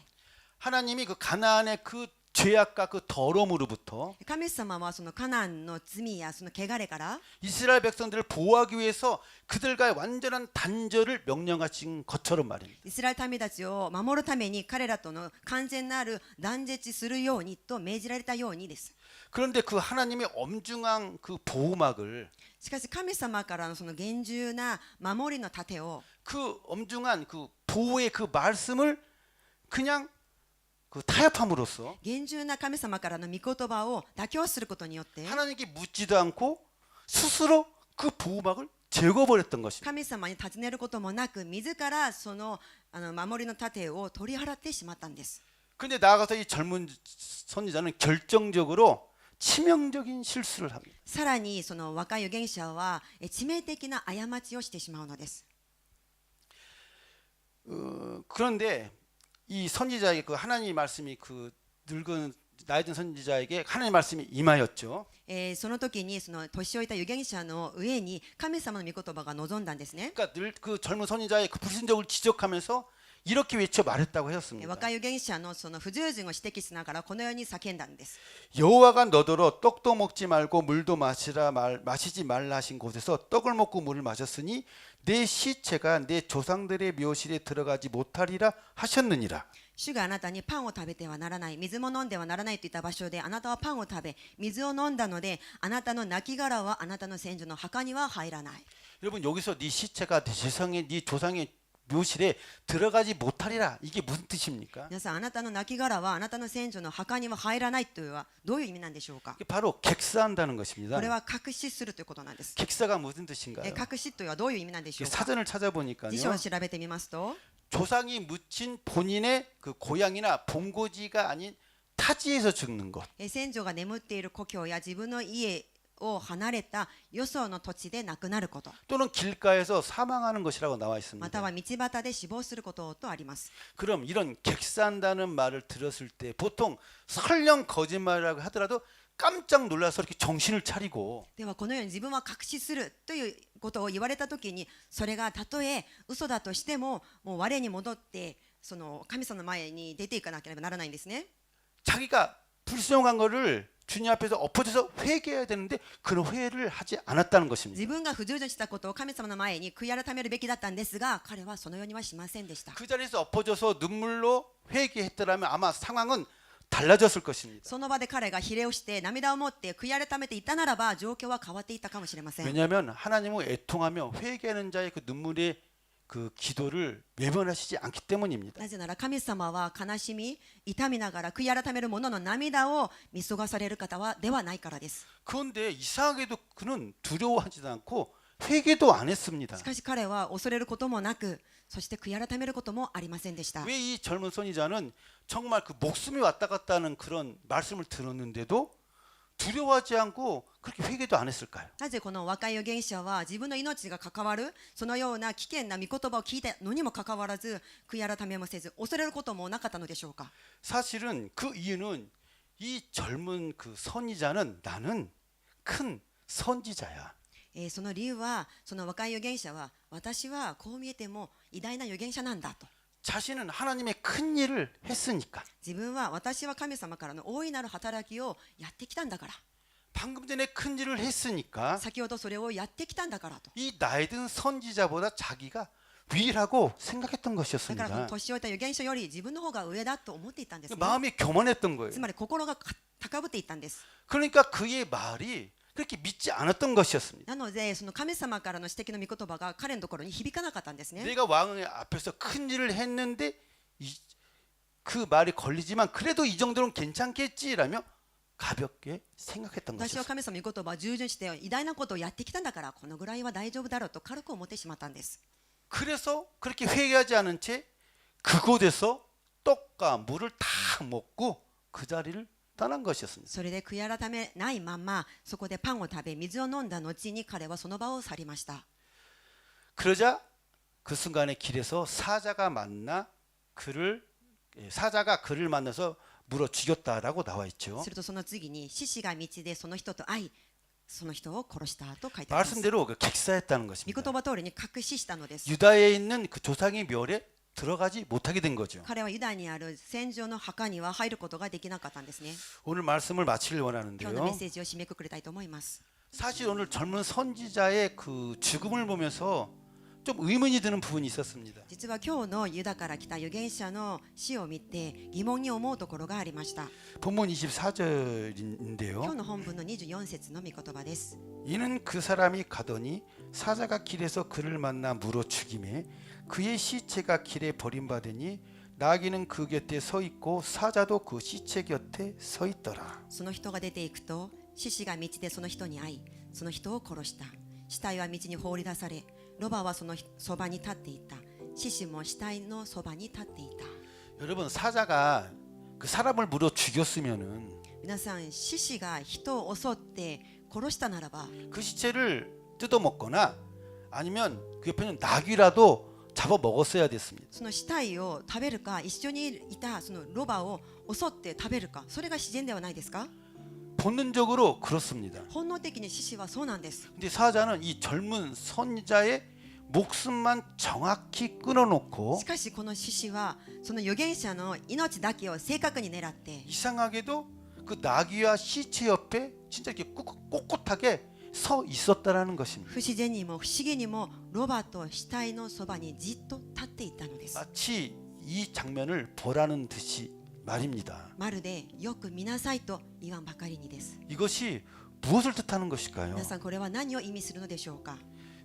하나님이 그 가나안의 그 죄악과 그 더러움으로부터 神様はそのカナンの罪やその汚れから 이스라엘 백성들을 보호하기 위해서 그들과의 완전한 단절을 명령하신 것처럼 말입니다. イスラエル民たちを守るために彼らとの完全なる断絶するようにと命じられたようにです。 그런데 그 하나님의 엄중한 그 보호막을 しかし神様からのその厳重な守りの盾を 그 엄중한 그 보호의 그 말씀을 그냥 그 타협함으로써 厳重な神様からの御言葉を妥協することによって 하나님께 묻지도 않고 스스로 그 보호막을 제거버렸던 것입니다. 神様に尋ねることもなく自らその守りの盾を取り払ってしまったんです。 근데 나아가서 이 젊은 선지자는 결정적으로 치명적인 실수를 합니다. さらにその若い預言者は致命的な過ちをしてしまうのです。 그런데 이 선지자에게 그 하나님의 말씀이 그 늙은 나이든 선지자에게 하나님의 말씀이 임하였죠. その時にその年老いた預言者の上に神様の御言葉が望んだんですね。 그러니까 늘 그 젊은 선지자의 그 불신적을 지적하면서 이렇게 외쳐 말했다고 하였습니다. 若い預言者のその不従順を指摘しながらこのように叫んだんです。 여호와가 너더러 떡도 먹지 말고 물도 마시지 말라 하신 곳에서 떡을 먹고 물을 마셨으니 내 시체가 내 조상들의 묘실에 들어가지 못하리라 하셨느니라. 主があなたにパンを食べてはならない水も飲んではならないといった場所であなたはパンを食べ水を飲んだのであなたの亡骸はあなたの先祖の墓には入らない。 여러분 여기서 네 시체가 네 조상의 묘실에 들어가지 못하리라. 이게 무슨 뜻입니까? 皆さん、あなたの亡骸はあなたの先祖の墓には入らないというのはどういう意味なんでしょうか。 이게 바로 객사한다는 こ 것입니다. れは隠しするということなんです。 객사가 무슨 뜻인가요? 隠しというのはどういう意味なんでしょうか。 사전을 찾아보니까요. 辞書を調べてみますと、 조상이 묻힌 본인의 그 고향이나 본고지가 아닌 타지에서 죽는 것. 先祖が眠っている故郷や自分の家を離れたよその土地で亡くなること、 또는 길가에서 사망하는 것이라고 나와 ま 있습니다. たは道端で死亡することとあります。 그럼 이런 객사한다는 말을 들었을 때 보통 설령 거짓말이라고 하더라도 깜짝 놀라서 이렇게 정신을 차리고 ではこのように自分は隠しするということを言われたときに、それがたとえ嘘だとしても、もう我に戻ってその神様の前に出ていかなければならないんですね。 자기가 불순종한 거를 주님 앞에서 엎어져서 회개해야 되는데 그런 회개를 하지 않았다는 것입니다. 自分が不従順したことを神様の前に悔い改めるべきだったんですが、彼はそのようにはしませんでした。 그 자리에서 엎어져서 눈물로 회개했더라면 아마 상황은 달라졌을 것입니다. その場で彼がひれをして涙を持って悔い改めていたならば、状況は変わっていたかもしれません。 왜냐하면 하나님은 애통하며 회개하는 자의 그 눈물의 그 기도를 외면하시지 않기 때문입니다. なぜなら神様は悲しみ、痛みながら悔い改める者の涙を見過ごされる方はではないからです。 그런데 이상하게도 그는 두려워하지도 않고 회개도 안 했습니다. しかし彼は恐れることもなく、そして悔い改めることもありませんでした。 왜 이 젊은 선지자는 정말 그 목숨이 왔다 갔다 하는 그런 말씀을 들었는데도 두려워하지 않고 그렇게 회개도 안 했을까요? なぜこの若い預言者は自分の命が関わるそのような危険な御言葉を聞いたのにもかかわらず、悔い改めもせず恐れることもなかったのでしょうか。 사실은 그 이유는 이 젊은 그 선지자는 나는 큰 선지자야. その理由は、その若い預言者は、私はこう見えても偉大な預言者なんだと。 자신은 하나님의 큰 일을 했으니까. 自分は、私は神様からの大いなる働きをやってきたんだから、 방금 전에 큰 일을 했으니까 先ほどそれをやってきたんだからと。 이 나이 든 선지자보다 자기가 위라고 생각했던 だからこの 것이었습니다. 年老いた預言者より自分の方が上だと思っていたんですね。 마음이 교만했던 거예요. つまり心が高ぶっていったんです。 그러니까 그의 말이 그렇게 믿지 않았던 것이었습니다. なので、その神様からの指摘の御言葉が彼のところに響かなかったんですね。 내가 왕의 앞에서 큰 일을 했는데 그 말이 걸리지만 그래도 이 정도는 괜찮겠지라며 가볍게 생각했던 私は 것이었습니다. 神様の御言葉を従順して偉大なことをやってきたんだから、このぐらいは大丈夫だろうと軽く思ってしまったんです。 그래서 그렇게 회개하지 않은 채 그곳에서 떡과 물을 다 먹고 그 자리를 떠난 것이었습니다. それで悔い改めないまま、そこでパンを食べ水を飲んだ後に彼はその場を去りました。 그러자 그 순간에 길에서 사자가 그를 만나서 물어 죽였다라고 나와 있죠. するとその次に、獅子が道でその人と会い、その人を殺したと書いてあります。 말씀대로 그 객사했다는 御 것입니다. 言葉通りに隠ししたのです。 유다에 있는 그 조상의 멸에 들어가지 못하게 된 거죠. 彼はユダにある戦場の墓には入ることができなかったんですね。 오늘 말씀을 마치길 今日のメッ 원하는데요. セージを締めくくりたいと思います。 사실 오늘 젊은 선지자의 그 죽음을 보면서 좀 의문이 드는 부분이 있었습니다. 実は今日のユダから来た預言者の死を見て疑問に思うところがありました。 본문 今日 24절인데요. の本文の24節の御言葉です。 이는 그 사람이 가더니 사자가 길에서 그를 만나 물어 죽이매 그의 시체가 길에 버림받으니 나귀는 그 곁에 서 있고 사자도 그 시체 곁에 서 있더라. その人が出ていくと、獅子が道でその人に会い、その人を殺した。死体は道に放り出され、ロバはそのそばに立っていた。獅子も死体のそばに立っていた。 여러분 사자가 그 사람을 물어 죽였으면은 皆さん、獅子が人を襲って殺したならば、 그 시체를 뜯어 먹거나 아니면 그 옆에는 나귀라도 잡아 먹었어야 됐습니다. その死体を食べるか、一緒にいたそのロバを襲って食べるか、それが自然ではないですか。 본능적으로 그렇습니다. 本能的に獅子はそうなんです。 근데 사자는 이 젊은 선지자의 목숨만 정확히 끊어놓고 しかしこの獅子はその預言者の命だけを正確に狙って、 이상하게도 그 나귀와 시체 옆에 진짜 이렇게 꼿꼿하게 서 있었다라는 것입니다. 不自然にも不思議にもロバと死体のそばにじっと立っていたのです。 마치 이 장면을 보라는 듯이 말입니다. まるでよく見なさいと言わんばかりにです。 이것이 무엇을 뜻하는 것일까요? 皆さん、これは何を意味するのでしょうか。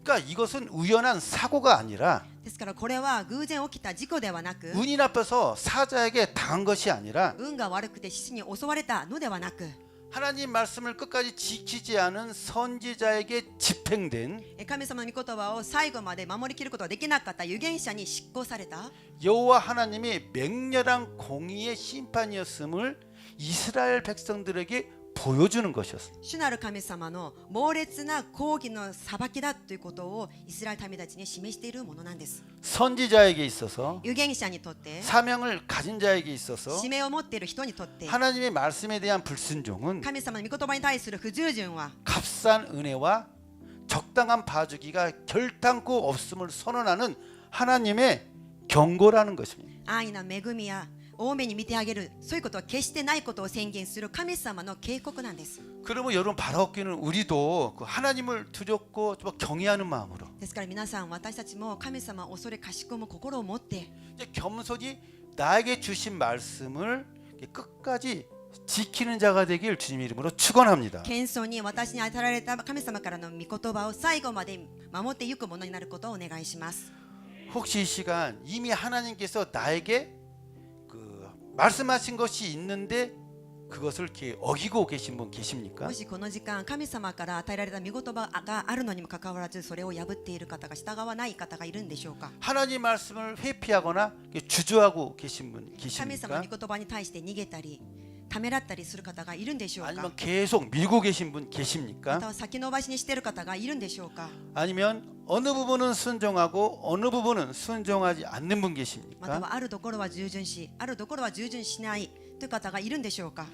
그러니까 이것은 우연한 사고가 아니라 ですからこれは偶然起きた事故ではなく、 운이 나빠서 사자에게 당한 것이 아니라 運が悪くて獅子に襲われたのではなく、 하나님 말씀을 끝까지 지키지 않은 선지자에게 집행된 神様の御言葉を最後まで守りきることができなかった預言者に執行された 여호와 하나님의 맹렬한 공의의 심판이었음을 이스라엘 백성들에게 보여주는 것이었어요. 主なる神様の猛烈な抗議の裁きだということをイスラエル民たちに示しているものなんです。 선지자에게 있어서 預言者にとって、 사명을 가진 자에게 있어서 使命を持っている人にとって、 하나님의 말씀에 대한 불순종은 神様の御言葉に対する不従順は 값싼 은혜와 적당한 봐주기가 결단코 없음을 선언하는 하나님의 경고라는 것입니다. 安易な恵みや多めに見てあげる、そういうことは決してないことを宣言する神様の警告なんです。 그러면 여러분 바라옵기는 우리도 그 하나님을 두렵고 좀 경외하는 마음으로 ですから皆さん、私たちも神様を恐れかしこむ心を持って、 이제 겸손히 나에게 주신 말씀을 끝까지 지키는 자가 되길 주님 이름으로 축원합니다. 謙遜に私に与えられた神様からの御言葉を最後まで守っていくものになることをお願いします。 혹시 이 시간 이미 하나님께서 나에게 그 말씀하신 것이 있는데 그것을 이렇게 어기고 계신 분 계십니까? もしこの時間、神様から与えられた御言葉があるのにもかかわらず、それを破っている方が、従わない方がいるんでしょうか。 하나님 말씀을 회피하거나 주저하고 계신 분 神様 계십니까? の御言葉に対して逃げたりためらったりする方がいるんでしょうか。 아니면 계속 밀고 계신 분 ま 계십니까? たは先延ばしにしている方がいるんでしょうか。 아니면 어느 부분은 순종하고 어느 부분은 순종하지 않는 분 また 계십니까? はあるところは従順し、あるところは従順しないという方がいるんでしょうか。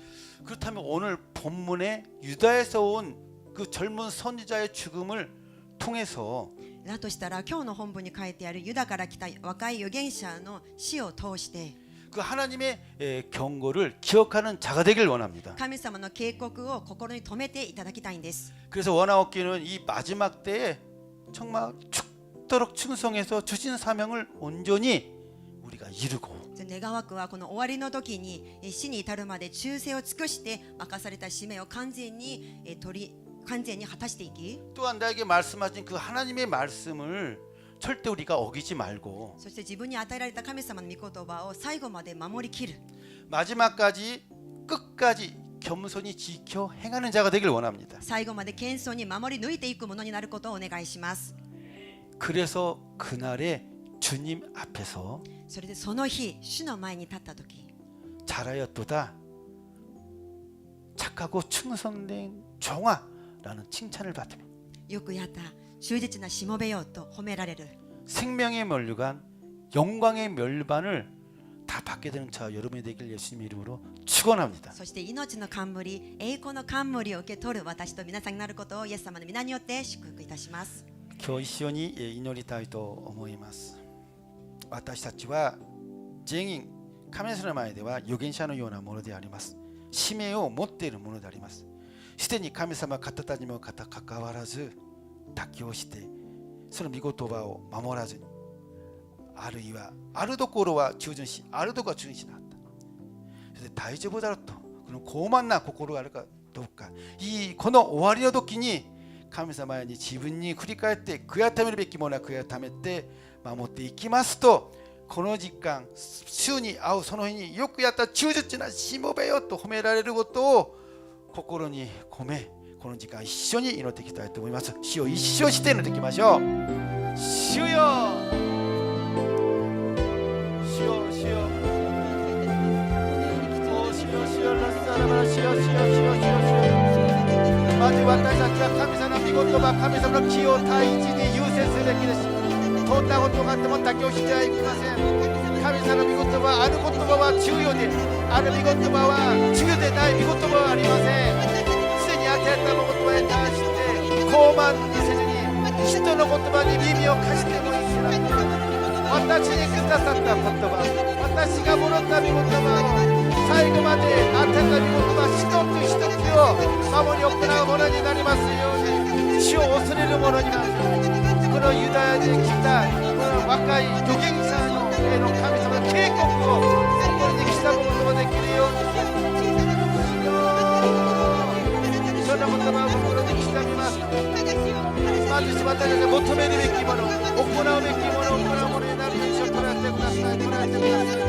그렇다면 오늘 본문에 유다에서 온 그 젊은 선지자의 죽음을 통해서 だとしたら、今日の本文に書いてあるユダから来た若い預言者の死を通して、 그 하나님의 경고를 기억하는 자가 되길 원합니다. 神様の警告を心に留めていただきたいんです。 그래서 원하옵기는 이 마지막 때에 정말 죽도록 충성해서 주신 사명을 온전히 우리가 이루고 願わくはこの終わりの時に死に至るまで忠誠を尽くして任された使命を完全に果たしていき、 또한 나에게 말씀하신 그 하나님의 말씀을 절대 우리가 어기지 말고 そして自分に与えられた神様の御言葉を最後まで守りきる、 마지막까지 끝까지 겸손히 지켜 행하는 자가 되길 원합니다. 最後まで謙遜に守り抜いていくものになることをお願いします。 그래서 그날에 주님 앞에서 それでその日、主の前に立った時、 잘하였도다 착하고 충성된 종아라는 칭찬을 받으며 よくやった、忠実なしもべよと褒められる。 생명의 면류관 영광의 멸반을 다 받게 되는 자 여러분이 되길 예수님 이름으로 축원합니다. そして命の冠、栄光の冠を受け取る私と皆さんになることをイエス様の皆によって祝福いたします。 今日一緒に祈りたいと思います。私たちは全員神様の前では預言者のようなものであります。使命を持っているものであります。すでに神様方たちにもかかわらず妥協してその御言葉を守らずに、あるいはあるところは忠順しあるところは忠順しなかった。それで大丈夫だろうとこの傲慢な心があるかどうか、この終わりの時に神様に自分に振り返って悔い改めるべきものは悔い改めて守っていきますと、この時間主に会うその日によくやった忠実なしもべよと褒められることを心に込め、この時間一緒に祈っていきたいと思います。主を一生して祈っていきましょう。主よ、主よ、主よ、お主よ、主よ、ラッサラバラ、主よ、主よ、主よ、主よ、主よ。まず私たちは神様の御言葉、神様の気を第一に優先するべきです。どんなことがあっても妥協してはいけません。神様の御言葉、ある言葉は重要で、ある御言葉は重要でない御言葉はありません。すでに与えた御言葉に対して傲慢にせずに、人の言葉に耳を貸してもいいしな。私にくださった言葉、私がもらった御言葉を最後まで与えた御言葉一つ一つを守り行うものになりますように、主を恐れるものになる。このユダヤに来たこの若い預言者の神様の警告を心に刻むことができるように、その言葉を心に刻みます。ま私たちが求めるべきもの、行うべきものを行うものになるようにして捉えてください、捉えてください。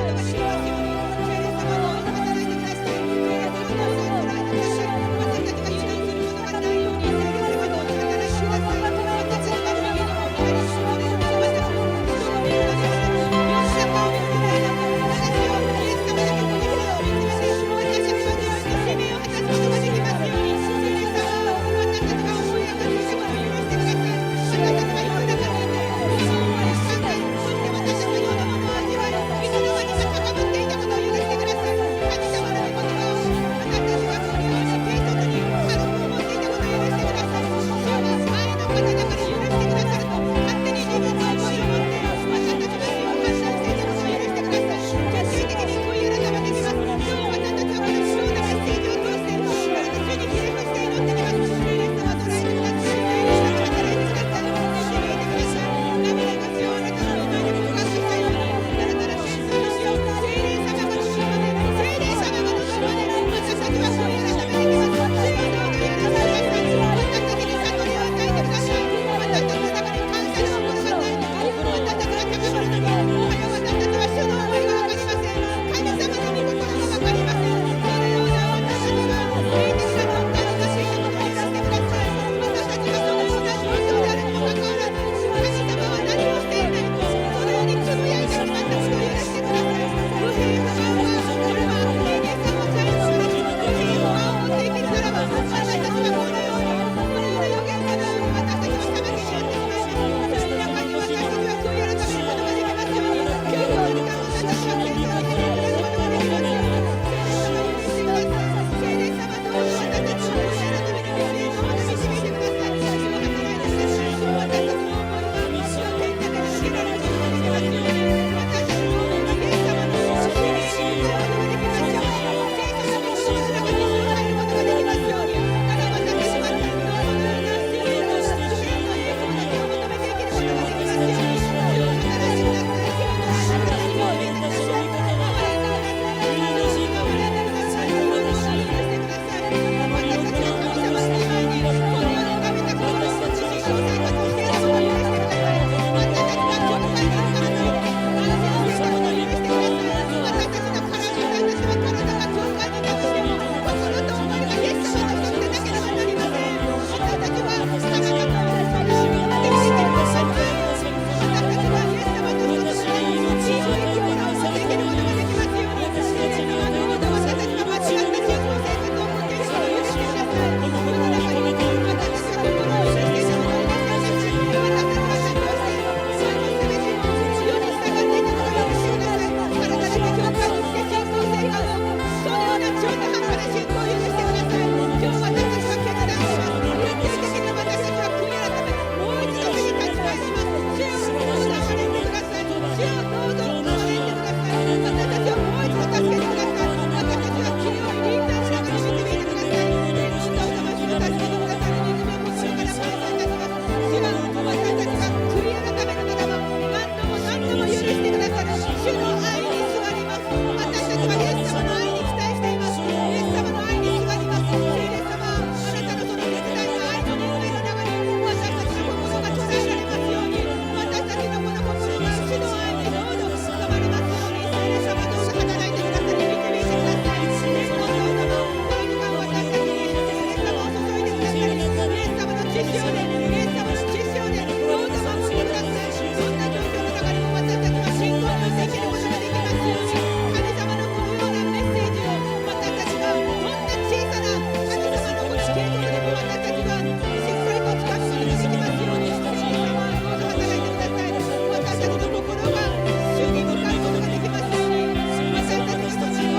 私たちは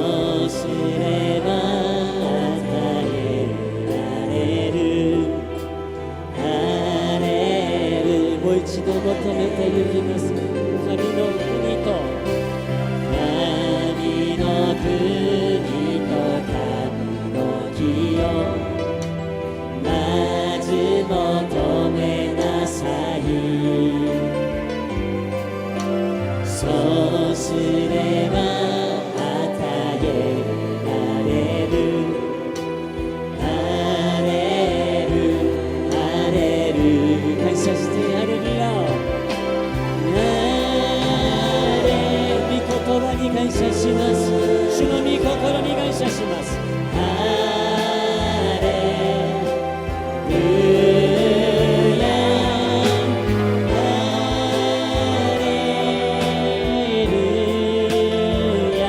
そうすれば与えられるハレルもう一度求めてゆきます。神の国と神の国と神の義をまず求めなさい。そうすれば与えられるハレルハレル感謝してハレルヤハレル御言葉に感謝します。主の御心に感謝します。ハレルヤハレルヤ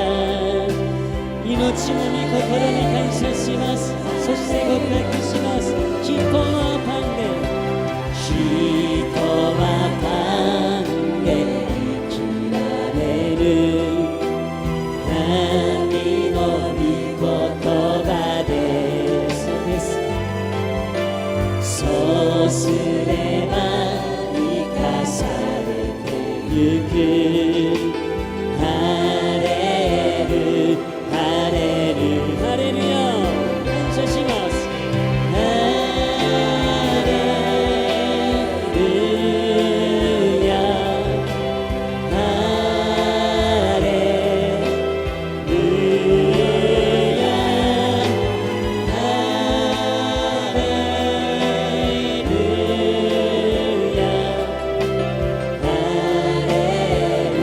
命も御心に感謝します。そして告白します。人はパンで人はパンで生きられる神の御言葉でそうです。そうすれば生かされてゆくハレルハレルハレルヤ感謝します。ハレルヤハレルヤハレルヤハレル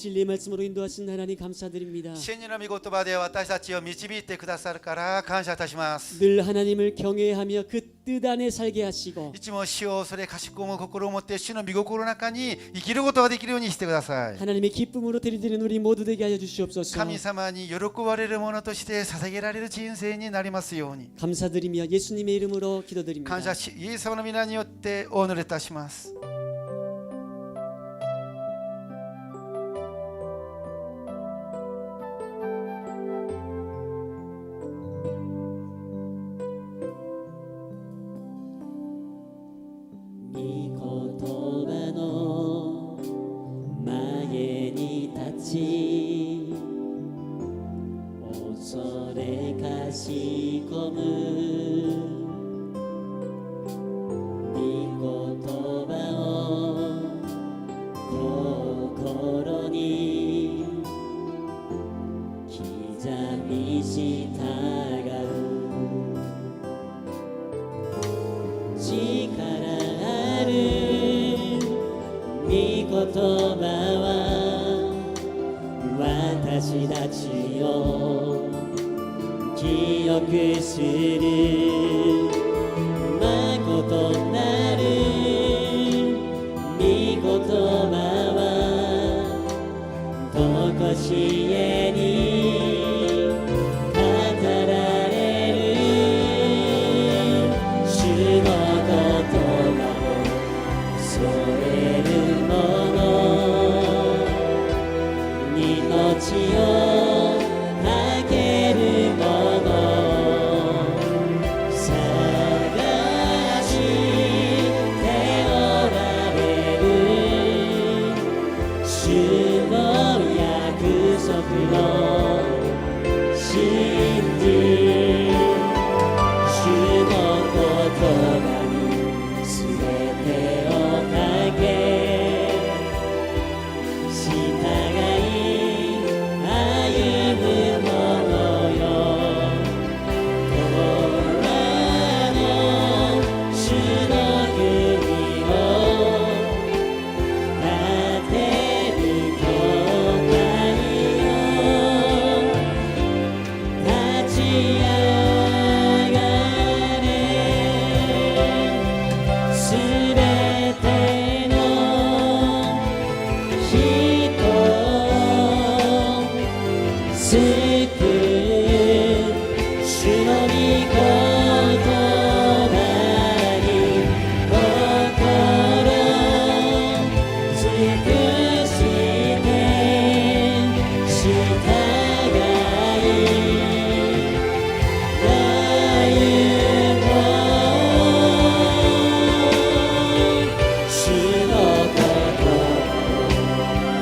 진리의 말씀으로 인도하신 하나님 감사드립니다. 真理の御言葉で私たちを導いてくださるから感謝いたします。 늘 하나님을 경외하며 그 뜻 안에 살게 하시고 いつも主を恐れかしこむ心を持って主の御心の中に生きることができるようにしてください。 하나님의 기쁨으로 드리는 우리 모두 되게 하여 주시옵소서. 神様に喜ばれるものとして捧げられる人生になりますように。 감사드리며 예수님의 이름으로 기도드립니다. 感謝し、イエス様の皆によってお祈りいたします。 御言葉の前に立ち恐れかしこむ御言葉を心に刻み従う力ある御言葉は私たちを清くするまことなる御言葉はとこしえに語られる主の言葉を添えるもの命をかけるもの探しておられる主の約束を信じ主の言葉にすべてをかけ従い歩むものよ永遠の主の国を立てる教会よ立ち上がれすべての人を救う主の御言葉に心尽くして従い歩もう主の言葉を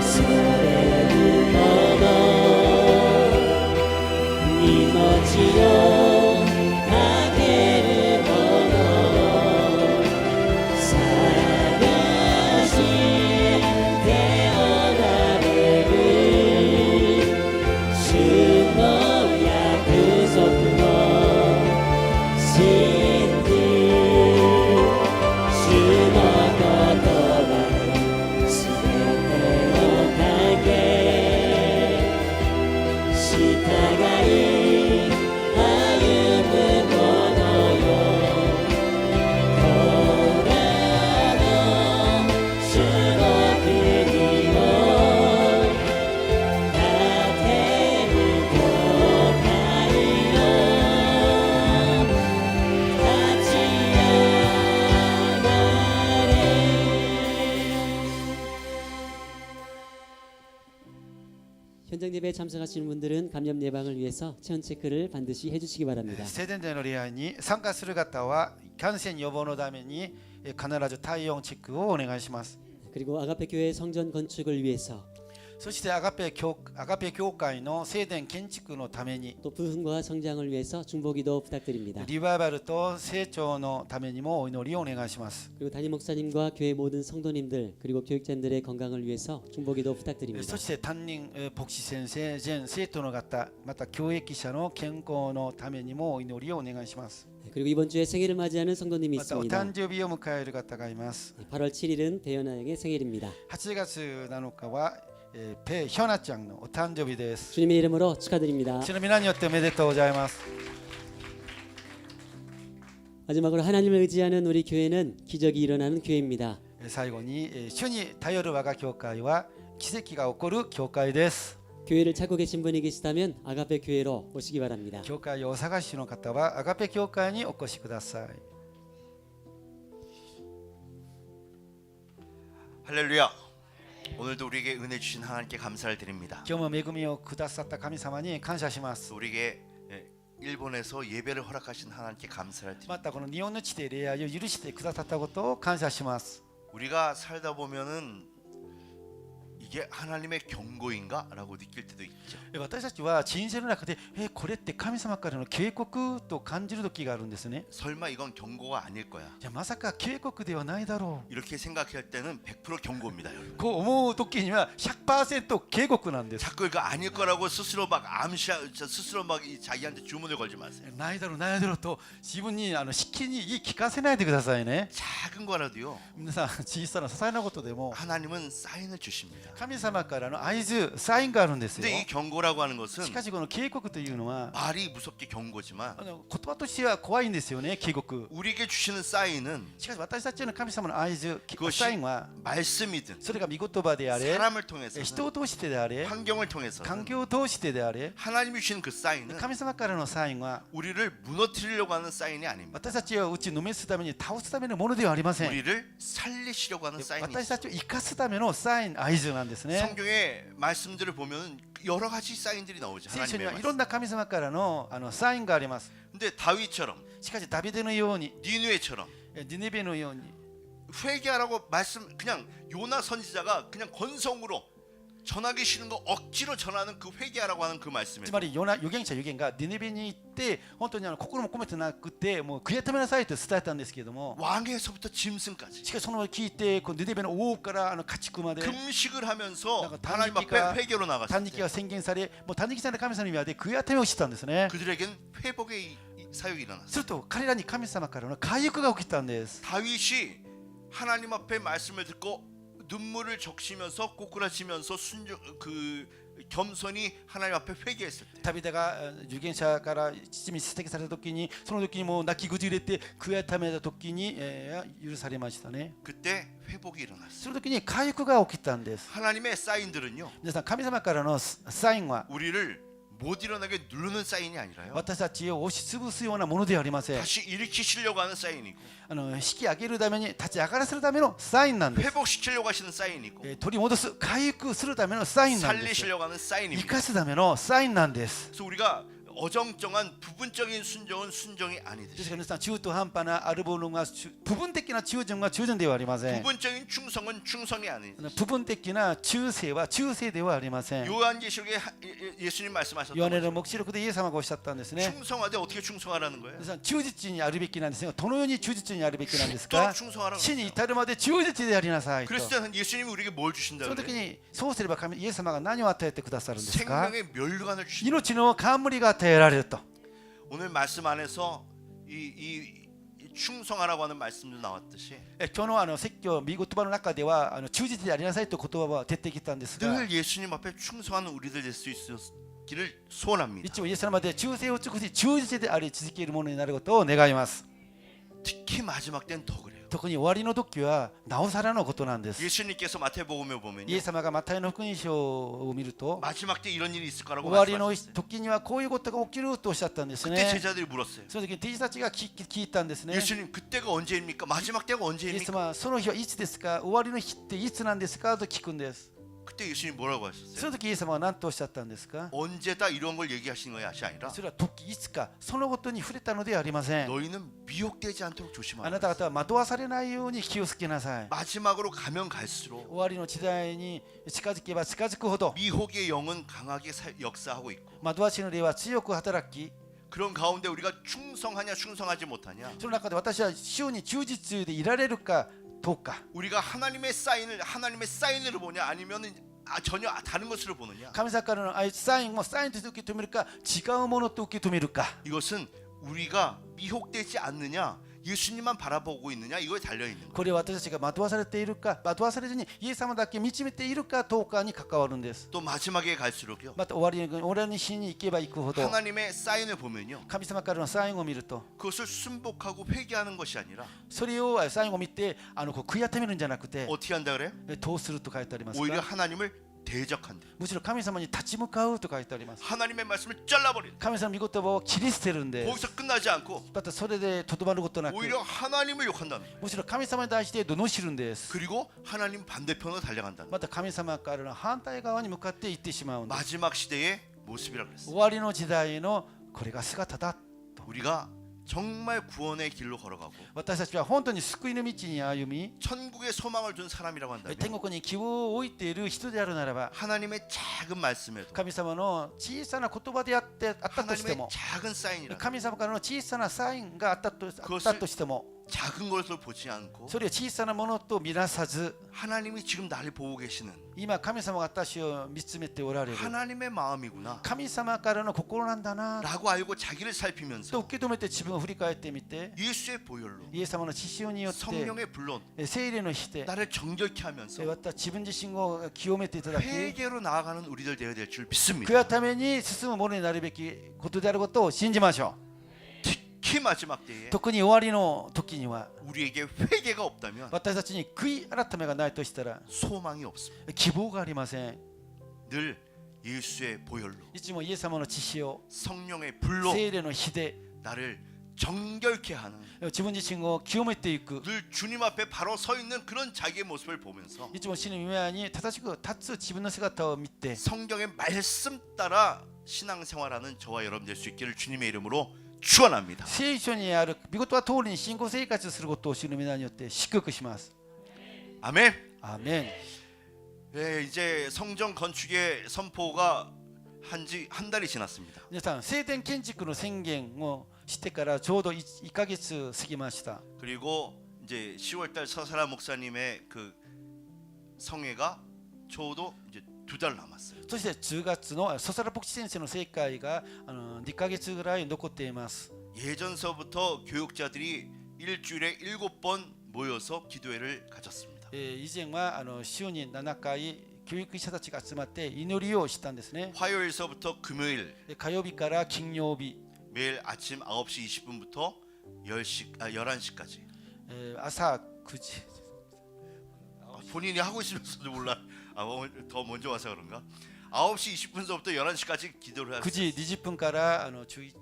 添えるもの命をかけるもの探しておられる主の約束を信じ主の言葉にすべてをかけ従い歩むものよ永遠の主の国を立てる教会よ立ち上が현장 예배에 참석하시는 분들은 감염 예방을 위해서 체온 체크를 반드시 해주시기 바랍니다. 聖殿での礼拝に参加する方は感染予防のために必ず体温チェックをお願いします。 그리고 아가페 교회 성전 건축을 위해서 そしてアガペ教会の聖殿建築のために 또 부흥과 성장을 위해서 중보기도 부탁드립니다. リバイバルと成長のためにもお祈りをお願いします。 그리고 담임 목사님과 교회 모든 성도님들 그리고 교육자들의 건강을 위해서 중보기도 부탁드립니다. そして担任牧師先生全生徒の方また教育者の健康のためにもお祈りをお願いします。 그리고 이번 주에 생일을 맞이하는 성도님이 またお 있습니다. 誕生日を迎える方がいます。 8월 7일은 대연아 양의 생일입니다. 8月7日はペヒョナちゃんのお誕生日です。 주님의 이름으로 축하드립니다. 主の皆によっておめでとうございます。 마지막으로 하나님을 의지하는 우리 교회는 기적이 일어나는 교회입니다. 最後に主に頼る我が教会は奇跡が起こる教会です。 교회를 찾고 계신 분이 계시다면 아가페 교회로 오시기 바랍니다. 教会をお探しの方はアガペ教会にお越しください。 할렐루야. 오늘도 우리에게 은혜 주신 하나님께 감사를 드립니다. 今日も恵みをくださった神様に感謝します。 우리에게 일본에서 예배를 허락하신 하나님께 감사를 드립니다. またこの日本の地で礼拝を許してくださったことを感謝します。 우리가 살다 보면은 이게 하나님의 경고인가라고 느낄 때도 있죠. 私たちは人生の中でこれって神様からの警告と感じる時があるんですね。 설마 이건 경고가 아닐 거야. じゃあまさか警告ではないだろ 이렇게 생각할 때는 100% 경고입니다, 여러분. う。こう思う時には 100% 警告なんです。 자꾸 이거 아닐 거라고 스스로 막 스스로 막 자기한테 주문을 걸지 마세요. ないだろうないだろうと自分にしきに言い聞かせないでくださいね。 작은 거라도요. 皆さん小さな些細なことでも 하나님은 사인을 주십니다. 神様からの合図サインがあるんですよ。 근데 이 경고라고 하는 し 것은 かしこの警告というのは 말이 무섭게 경고지만 言葉としては怖いんですよね。警告。 우리에게 주시는 사인은 しかし私たちの神様の合図 그것이 サインは 말씀이든 それが御言葉であれ 사람을 통해서 人を通してであれ 환경을 통해서 環境を通してであれ 하나님이 주시는 그 사인은 神様からのサインは 우리를 무너뜨리려고 하는 사인이 아닙니다. 私たちを打ちのめすために倒すためのものではありません。 우리를 살리시려고 하는 사인이 私たちを生かすためのサイン合図なんですね。 성경의 말씀들을 보면 여러 가지 사인들이 나오죠. 聖書に 하나님의 はいろん 말씀. な神様からのサインがあります。 근데 다윗처럼 しかしダビデのように 니누에처럼 ディネベのように 회개하라고 말씀 그냥 요나 선지자가 그냥 건성으로 전하기 싫은 거 억지로 전하는 그 회개하라고 하는 그 つ 말씀에 まり預言者預言がディネベに行って本当に心も込めてなくてもう悔い改めなさいと伝えたんですけれども 왕에서부터 짐승까지 しかしその聞いてこのディネベの王から家畜まで 금식을 하면서 약간 하나님 단기가- 앞에 회개로 短 나갔을 日 때 が宣言されもう短日さんの神様にはで悔い改めをしたんですね。 그들에겐 회복의 사역이 일어났어요. すると彼らに神様からの回復が起きたんです。 다윗이 하나님 앞에 말씀을 듣고 눈물을 적시면서 꼬꾸라지면서 겸손히 하나님 앞에 회개했을 때 ダビデが預言者から父に指摘された時にその時にもう泣き崩れて悔い改めた時に、許されましたね。 그때 회복이 일어났어요. その時に回復が起きたんです。 하나님의 사인들은요 皆さん神様からのサインは 우리를 못 일어나게 누르는 사인이 아니라요 私たちを押しつぶすようなものではありません。 다시 일으키시려고 하는 사인이고 引き上げるために立ち上がらせるためのサインなんです。 회복시키려고 하시는 사인이고 取り戻す回復するためのサインなんです。 살리시려고 하는 生 사인입니다. かすためのサインなんです。 그래서 우리가 어정쩡한 부분적인 순종은 순종이 です 아니듯이 から皆さん中途半端なあるものが部分的な忠順が忠順ではありません。 부분적인 충성은 충성이 아니듯이 部分的な忠誠は忠誠ではありません。 요한계시록에 예수님 ヨハ 말씀하셨던 ネ 것처럼 の黙示録でイエス様がおっしゃったんですね。 충성하되 어떻게 충성하라는 거예요? 皆さん忠実にあるべきなんですが、どのように忠実にあるべきなんですか。 죽도록 충성하라고 死に 그랬어요. 至るまで忠実でありなさいと。 그랬을 때는 예수님이 우리에게 뭘 そ 주신다 の時 그래요? にそうすればイエス様が何を与えてくださるんですか。 생명의 멸류관을 주신다. 命の冠が与えられると。 오늘 말씀 안에서 이 충성하라고 하는 말씀도 나왔듯이 今日の説教御言葉の中では忠実でありなさいという言葉は出てきたんですが、 늘 예수님 앞에 충성하는 우리들 될 수 있기를 소원합니다. 一応イエス様で忠誠を尽くし忠実であり続けるものになることを願います。 특히 마지막 때는 더 그래요. 特に終わりの時はなおさらのことなんです。 예수님께서 마태복음에 イ 보면요. エス様がマタイの福音書を見ると 마지막 때 이런 일이 있을 거라고 終わりの 말씀하셨어요. 時にはこういうことが起きるとおっしゃったんです 그때 ね。 제자들이 물었어요. その時に弟子たちが聞いたんですね。 예수님 그때가 언제입니까? 마지막 때가 イエス 언제입니까? 様はその日はいつですか、終わりの日っていつなんですかと聞くんです。 그때 예수님 뭐라고 そ 하셨어요? の時イエス様は何とおっしゃったんですか。 언제다 이런 걸 얘기하시는 것이 아니라 それは時いつかそのことに触れたのではありません。 너희는 미혹되지 않도록 あ 조심하라. なた方は惑わされないように気をつけなさい。 마지막으로 가면 갈수록 終わりの時代に近づけば近づくほど 미혹의 영은 강하게 역사하고 있고 惑わしの霊は強く働き、 그런 가운데 우리가 충성하냐 충성하지 못하냐 その中で私は主に忠実でいられるかどうか、 우리가 하나님의 사인으로 보냐 아니면 전혀 다른 것으로 보느냐 神様からのサインもサインとして受け止めるか違うものと受け止めるか、 이것은 우리가 미혹되지 않느냐 예수님만 바라보고 있느냐 이거에 달려 있는 거예요. これは私たちが惑わされているか惑わされずにイエス様だけ導いているかどうかに関わるんです。 또 마지막에 갈수록요. また終わりに俺の死に行けば行くほど 하나님의 사인을 보면요. 神様からのサインを見ると 그것을 순복하고 회개하는 것이 아니라 それをサインを見てこう悔やってみるんじゃなくて 어떻게 한다 그래요? どうすると書いてあります 오히려 か 하나님을 대적한다. むしろ神様に立ち向かうと書いてあります。 하나님의 말씀을 잘라버린다. 神様の御言葉を切り捨てるんで 거기서 끝나지 않고 またそれでとどまることなく 오히려 하나님을 욕한다는 거예요. むしろ神様に対して罵るんです。 그리고 하나님 반대편으로 달려간다는 거예요. また神様からの反対側に向かって行ってしまうんです。 마지막 시대의 모습이라 그랬어요. 終わりの時代のこれが姿だ。 우리가 정말 구원의 길로 걸어가고 私たちは本当に救いの道に歩み 천국에 소망을 둔 사람이라고 한다면 天国に希望を置いている人であるならば 하나님의 작은 말씀에도 神様の小さな言葉であったとして 하나님의 も 작은 사인이라 神様からの小さなサインがあったとしても 작은 것을 보지 않고 それを小さなものと見なさず 하나님이 지금 나를 보고 계시는 今神様が私を見つめておられる 하나님의 마음이구나 神様からの心なんだな 라고 알고 자기를 と 살피면서 受け止めて自分を振り返ってみて 예수의 보혈로 イエス様の血潮によって 성령의 불론 聖霊の火で 나를 정결케 하면서 また自分自身を清めていただき 회개로 나아가는 우리들 되어야 될 줄 믿습니다. 悔やために進むものになるべきことであることを信じましょ 특히 마지막 때에 う。特に終わりの時には 우리에게 회개가 없다면 私たちに悔い改めがないとしたら 소망이 없습니다. 希望がありません。 늘 예수의 보혈로 いつもイエス様の血潮 성령의 불로 聖霊の火で 나를 정결케 하는 自分自身を清めていく 늘 주님 앞에 바로 서 있는 그런 자기의 모습을 보면서 いつも主の御前に正しく立つ自分の姿を見て 성경의 말씀 따라 신앙생활하는 저와 여러분 될 수 있기를 주님의 이름으로 축원합니다. 聖書にある御言葉通りに信仰生活することを主の皆によって祝福します。 아멘. アーメ 예, 이제 성전 건축의 선포가 한지 한 달이 지났습니다. ン。皆さん、聖殿建築の宣言をしてからちょうど1ヶ月過ぎました。 그리고 이제 10월달 서사라 목사님의 그 성회가 저도 이제 2달 남았어요. そして10月のソサラ牧師先生の聖会が2ヶ月ぐらい残っています。 예전서부터 교육자들이 일주일에 7번 모여서 기도회를 가졌습니다. 以前は週に7回教育者たちが集まって祈りをしたんですね。 화요일서부터 금요일 火曜日から金曜日、 매일 아침 9시 20분부터 11시까지 朝9時 본인이 하고 있으면서도 몰라. 더 먼저 와서 그런가? 9시 20분서부터 11시까지 기도를 9時 했어요. 20分から11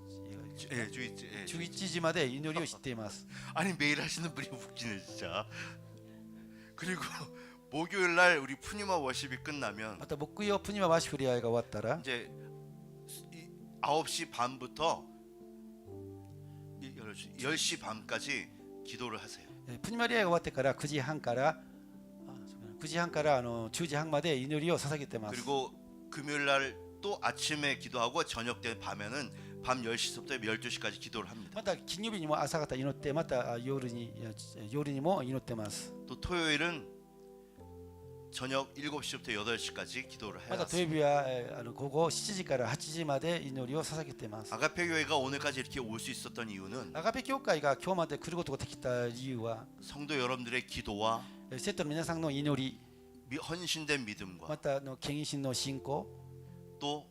예, 예. 11時まで祈りをしています。 아니 매일 하시는 분이 웃기네 진짜. 그리고 목요일 날 우리 푸니마 워십이 끝나면 また木曜プニマワシフリアが終わったら 이제 9시 반부터 10시 반까지 기도를 하세요. プニマリアが終わってから9時半から10時半まで祈りを捧げてます。 그리고 금요일 날 또 아침에 기도하고 저녁 때 밤에는 밤 10시부터 12시까지 기도를 합니다. また金曜日にも朝方祈って、また夜にも祈ってます。 또 토요일은 저녁 7시부터 8시까지 기도를 また土 해왔습니다. 曜日は午後7時から8時まで祈りを捧げています。 아가페 교회가 오늘까지 이렇게 올 수 있었던 이유는 アガペ教会が今日まで来ることができた理由は、 성도 여러분들의 기도와 生徒の皆さんの祈り、 헌신된 ま 믿음과 た献身の信仰、 또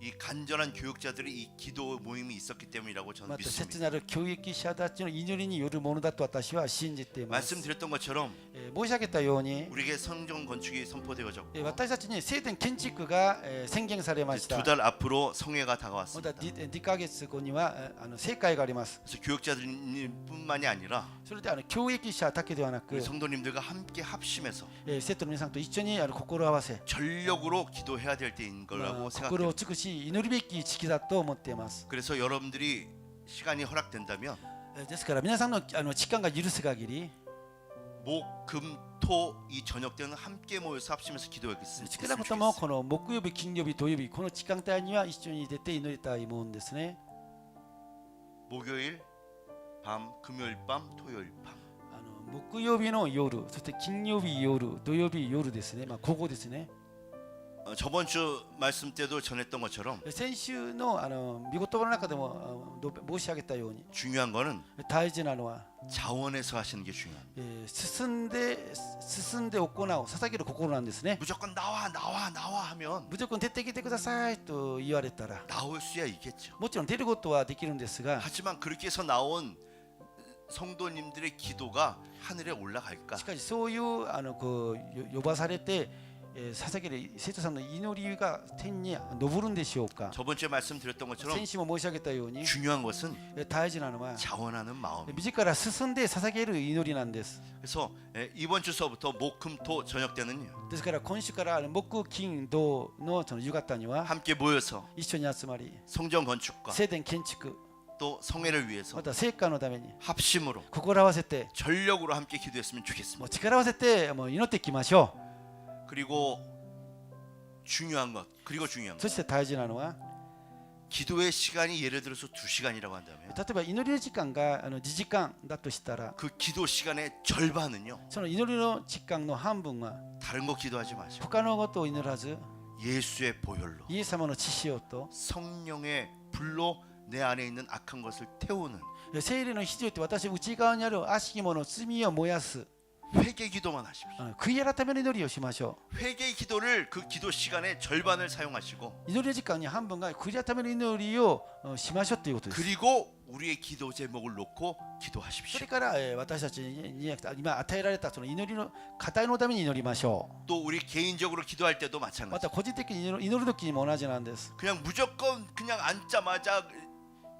이 간절한 교육자들이 이 기도 모임이 있었기 때문이라고 저는 また切 믿습니다. なる教育者たちの祈りによるものだと私は信じています。 말씀드렸던 것처럼 申し上げたように、 우리에게 성전 건축이 선포되어졌고 私たちに聖殿建築が宣言されました。 2달 앞으로 성회가 また 다가왔습니다. 2ヶ月後には聖会があります。 그래서 교육자들뿐만이 아니라 それで教育者だけではなく 우리 、 성도님들과 함께 합심해서 生徒の皆さんと一緒に心を合わせ、 전력으로 기도해야 될 때인 거라고 心を 생각합니다. 尽くし祈るべき時期だと思っています。 그래서 여러분들이 시간이 허락된다면 ですから皆さんの時間が許す限り、 목, 금, 토 이 저녁 때는 함께 모여서 합심해서 少 기도하겠습니다. なくともこの木曜日、金曜日、土曜日、この時間帯には一緒に出て祈りたいもんですね。 목요일 밤, 금요일 밤, 토요일 밤. 木曜日の夜、そして金曜日夜、土曜日夜ですね。午後ですね。 저번 주 말씀 때도 전했던 것처럼 先週の御言葉の中でも申し上げたように 중요한 거는 大事なのは 자원에서 하시는 게 중요합니다. 進んで行う捧げる心なんですね。 무조건 나와 하면 無条件出てきてくださいと言われたら 나올 수야 있겠죠. もちろん出ることはできるんですが 하지만 그렇게 해서 나온 성도님들의 기도가 하늘에 올라갈까? しかしそういう呼ばされて捧げる生徒さんの祈りが天に昇るんでしょうか。 저번 주에 말씀드렸던 것처럼 先週も申し上げたように 중요한 것은 大事なのは 자원하는 마음. 自ら進んで捧げる祈りなんです。 그래서 이번 주서부터 목금토 저녁 때는요 ですから今週から木金土のその夕方には 함께 모여서 一緒に集まり 성전 건축과 聖殿建築 또 성회를 위해서 また聖火のために 합심으로 心合わせて 전력으로 함께 기도했으면 も 좋겠습니다. う力を合わせてもう祈っていきましょ 그리고 중요한 것, 그리고 う。 중요한 것. そして大事なのは 기도의 시간이 예를 들어서 2시간이라고 한다면 例えば祈りの時間が2時間だとしたら 그 기도 시간의 절반은요 その祈りの時間の半分は 다른 거 기도하지 마시고 他のことを祈らず 예수의 보혈로 イエス様の血潮と 성령의 불로 내 안에 있는 악한 것을 태우는 聖霊の火によって私の内側にある悪しき者罪を燃やす 회개 기도만 하십시오. 悔い改めの祈りをしましょ 회개 기도를 그 기도 시간의 절반을 사용하시고 う。祈りの時間に半分が悔い改めの祈りをしましょうということです。 그리고 우리의 기도 제목을 놓고 そ 기도하십시오. れから私たちに今与えられたその祈りの課題のために祈りましょ 또 우리 개인적으로 기도할 때도 う。ま 마찬가지. た個人的に祈る時にも同じなんです。 그냥 무조건 그냥 앉자마자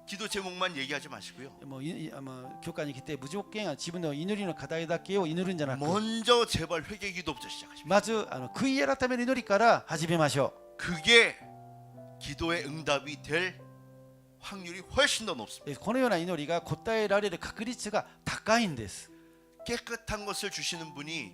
기도 제목만 얘기하지 마시고요. もう教会に来て無条件は自分の祈りの課題だけを祈るんじゃなく 먼저 제발 회개 기도부터 시작하십시오. まず悔い改めの祈りから始めましょ 그게 기도의 응답이 될 확률이 훨씬 더 높습니다. う。このような祈りが答えられる確率が高いんです。 깨끗한 것을 주시는 분이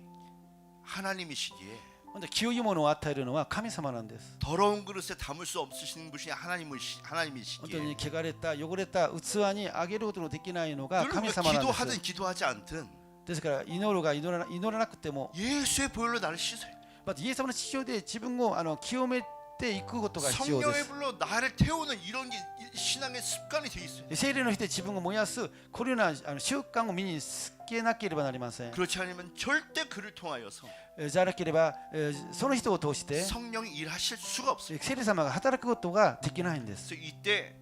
하나님이시기에 本当に清いものを与えるのは神様なんです。 더러운 그릇에 담을 수 없으신 분이 本当 하나님이시기에 に汚れた汚れた器にあげることのできないのが 그리고 神様なんです。 기도하든 기도하지 않든 ですから祈るが祈らなくても 예수의 보혈로 나를 씻어요. またイエス様の血潮で自分を清めていくことが必要で 성령의 す。 불로 나를 태우는 이런 게 신앙의 습관이 돼 있어요. 聖霊の火で自分を燃やすこのような習慣を身につけなければなりません。 그렇지 않으면 절대 그를 통하여서 じゃなければその人を通して 성령이 일하실 수가 없어요. 聖霊様が働くことができないんです。 그래서 이때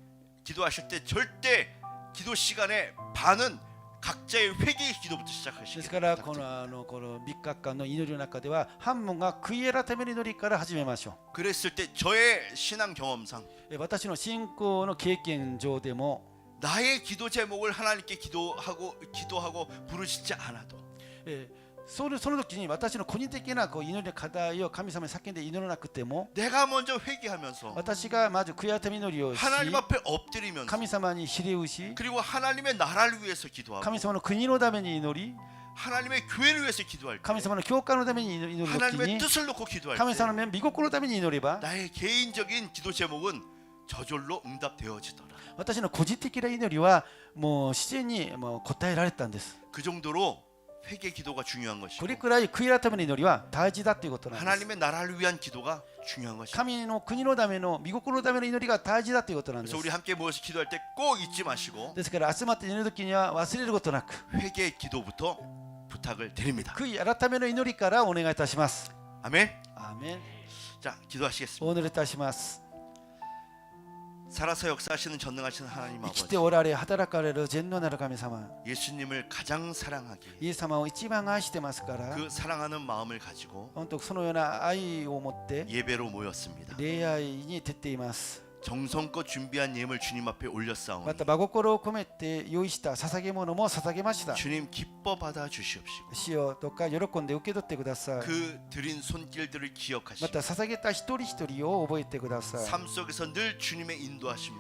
기도하실 때 절대 기도 시간에 반은 각자의 회개의 기도부터 で 시작하시길 すからこ 부탁드립니다. のこの3日間の祈りの中では半分が悔い改めの祈りから始めましょ 그랬을 때 저의 신앙 경험상 う。私の信仰の経験上でも 나의 기도 제목을 하나님께 기도하고 부르짖지 않아도 その時に私の個人的な祈りの課題を神様に叫んで祈らなくても 내가 먼저 회개하면서 私がまず悔い改め祈りをし 하나님 앞에 엎드리면서 神様にひれ伏し 그리고 하나님의 나라를 위해서 기도하고 神様の国のために祈り 하나님의 교회를 위해서 기도할 때 神様の教会のために祈る時 하나님의 に 뜻을 놓고 기도할 神 때 様の御心のために祈れば 나의 개인적인 기도 제목은 저절로 응답되어지더라. 私の個人的な祈りはもう自然にもう答えられたんです。 그 정도로 회개 기도가 중요한 こ 것이고 れくらい悔い改めの祈りは大事だということなんです。 하나님의 나라를 위한 기도가 중요한 것이고 神の国のための御心のための祈りが大事だということなんです 그래서 。 우리 함께 모여서 기도할 때 꼭 잊지 마시고 ですから集まって祈る時には忘れることなく 회개 기도부터 부탁을 드립니다. 悔い改めの祈りからお願いいたします。 아멘. アーメン。 자, 기도하시겠습니다. お祈りいたします。 살아서 역사하시는 전능하신 하나님 生き 아버지 ておられ働かれる全能なる神様、 예수님을 가장 사랑하기 イエス様を一番愛してますから、 그 사랑하는 마음을 가지고 本当そのような愛を持って 예배로 모였습니다. 礼拝に徹っています。 정성껏 준비한 예물 주님 앞에 ま 올렸사오니 た真心を込めて用意した捧げ物も捧げました。 주님 기뻐 받아 주시옵시고 主よどうか喜んで受け取ってください。 그 드린 손길들을 ま 기억하시고 た捧げた一人一人を覚えてください。 삶 속에서 늘 주님의 인도하심과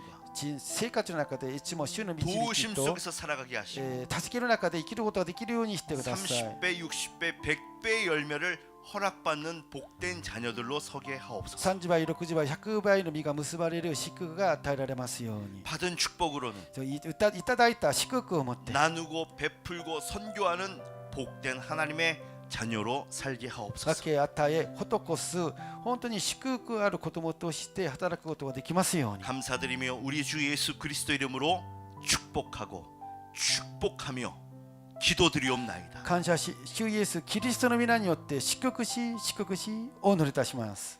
生活の中でいつも主の導 도우심 きと、 속에서 살아가게 하시고 助けの中で生きることができるようにしてください。 30배, 60배, 100배의 열매를 허락받는 복된 자녀들로 서게 하옵소서. 30倍、60倍、100倍の実が結ばれる祝福が与えられますように。 받은 축복으로는 いただいた祝福を持って、 나누고 베풀고 선교하는 복된 하나님의 자녀로 살게 하옵소서. 分け与え施す本当に祝福ある子供として働くことができますように 감사드리며 우리 주 예수 그리스도 이름으로 축복하고 축복하며 기도드리옵나이다. 感謝し主イエスキリストの皆によって祝福し祝福しお祈りいたします。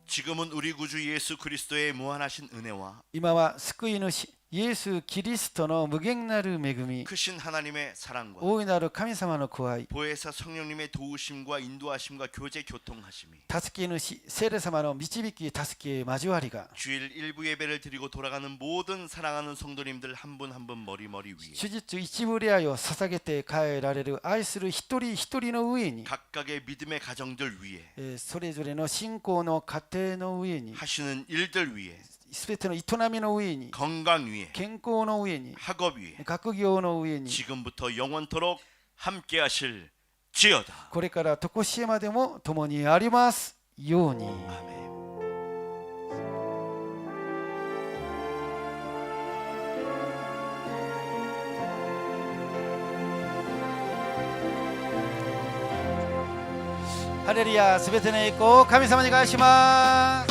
지금은 우리 구주 예수 그리스도의 무한하신 은혜와 今は救い主イエス・キリストの無限なる恵み 크신 하나님의 사랑과 大いなる神様の子愛 보혜사 성령님의 도우심과 인도하심과 교제 교통하심이 助け主聖霊様の導き助け交わりが 주일 일부 예배를 드리고 돌아가는 모든 사랑하는 성도님들 한 분 한 분 머리머리 위에 手術一部礼拝を捧げて帰られる愛する一人一人の上に 각각의 믿음의 가정들 위에 それぞれの信仰の家庭の上に 하시는 일들 위에 すべての営みの上に 건강 위에 健康の上に 학업 위에 学業の上に 지금부터 영원토록 함께 하실 지어다. これから常しえまでも共にありますように。 아멘.ハレルヤ、すべての栄光を神様に返します。